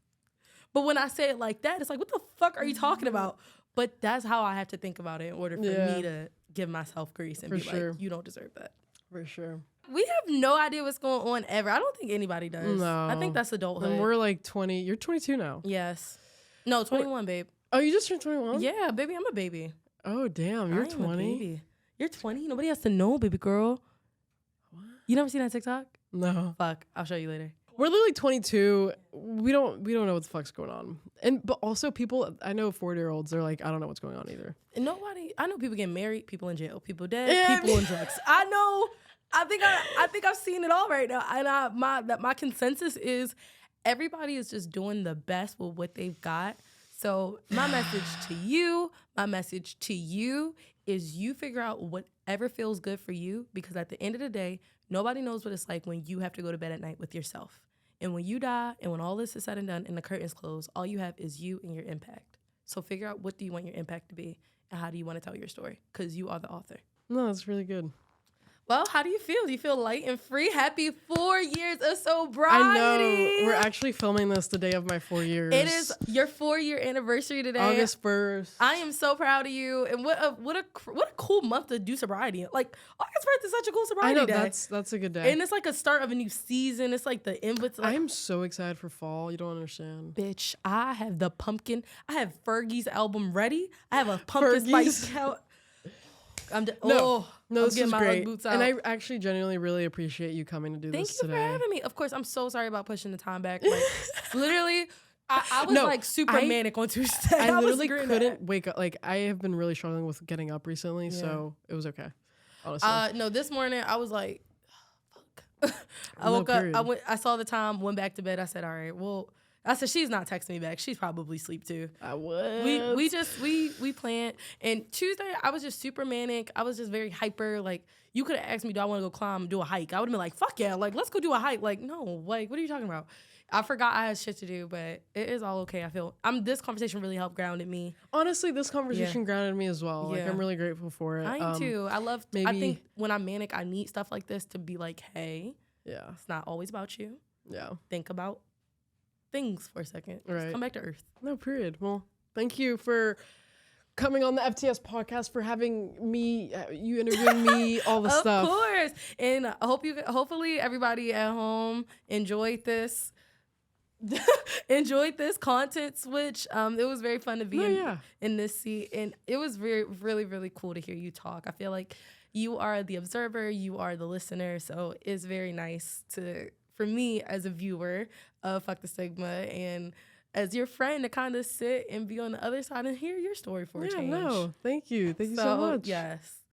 But when I say it like that, it's like, what the fuck are you talking about? But that's how I have to think about it in order for me to give myself grace and be like, you don't deserve that. For sure. We have no idea what's going on ever. I don't think anybody does. No. I think that's adulthood. And we're like 20. You're 22 now. Yes. No, 21, babe. Oh, you just turned 21? Yeah, baby, I'm a baby. Oh, damn. You're 20? You're 20? Nobody has to know, baby girl. What? You never seen that TikTok? No. Fuck. I'll show you later. We're literally 22. We don't know what the fuck's going on. But also people, I know 40-year-olds, they're like, I don't know what's going on either. And I know people getting married, people in jail, people dead, people on drugs. I know. I think I've seen it all right now. And my consensus is everybody is just doing the best with what they've got. So my message to you is you figure out whatever feels good for you, because at the end of the day, nobody knows what it's like when you have to go to bed at night with yourself. And when you die and when all this is said and done and the curtains close, all you have is you and your impact. So figure out, what do you want your impact to be and how do you want to tell your story? Because you are the author. No, that's really good. Well, how do you feel? Do you feel light and free? Happy 4 years of sobriety. I know. We're actually filming this the day of my 4 years. It is your 4-year anniversary today. August 1st. I am so proud of you. And what a cool month to do sobriety. Like, August 1st is such a cool sobriety day. That's a good day. And it's like a start of a new season. It's like the inputs. Like, I am so excited for fall. You don't understand. Bitch, I have the pumpkin. I have Fergie's album ready. I have a pumpkin spice count. No, this is great. Boots out. And I actually genuinely really appreciate you coming to do this today. Thank you for having me. Of course, I'm so sorry about pushing the time back. Like, literally, I was like super manic on Tuesday. I literally couldn't wake up. Like, I have been really struggling with getting up recently, so it was okay. Honestly. No, this morning I was like, fuck. I woke up. I saw the time, went back to bed. I said, all right, well. I said, she's not texting me back. She's probably asleep too. I would. We planned. And Tuesday, I was just super manic. I was just very hyper. Like, you could have asked me, do I want to go do a hike? I would have been like, fuck yeah. Like, let's go do a hike. Like, no. Like, what are you talking about? I forgot I had shit to do, but it is all okay. I feel this conversation really helped grounded me. Honestly, this conversation grounded me as well. Like, I'm really grateful for it. I am too. I think when I'm manic, I need stuff like this to be like, hey, it's not always about you. Yeah. Think about things for a second. Right. Just come back to earth. No, period. Well, thank you for coming on the FTS podcast, for having me, you interviewing me, all the stuff. Of course. And hopefully everybody at home enjoyed this. Enjoyed this content switch. It was very fun to be in this seat. And it was really, really cool to hear you talk. I feel like you are the observer, you are the listener. So it's very nice for me as a viewer of Fuck the Stigma and as your friend to kind of sit and be on the other side and hear your story for a change. No, thank you. Thank you so much. Yes.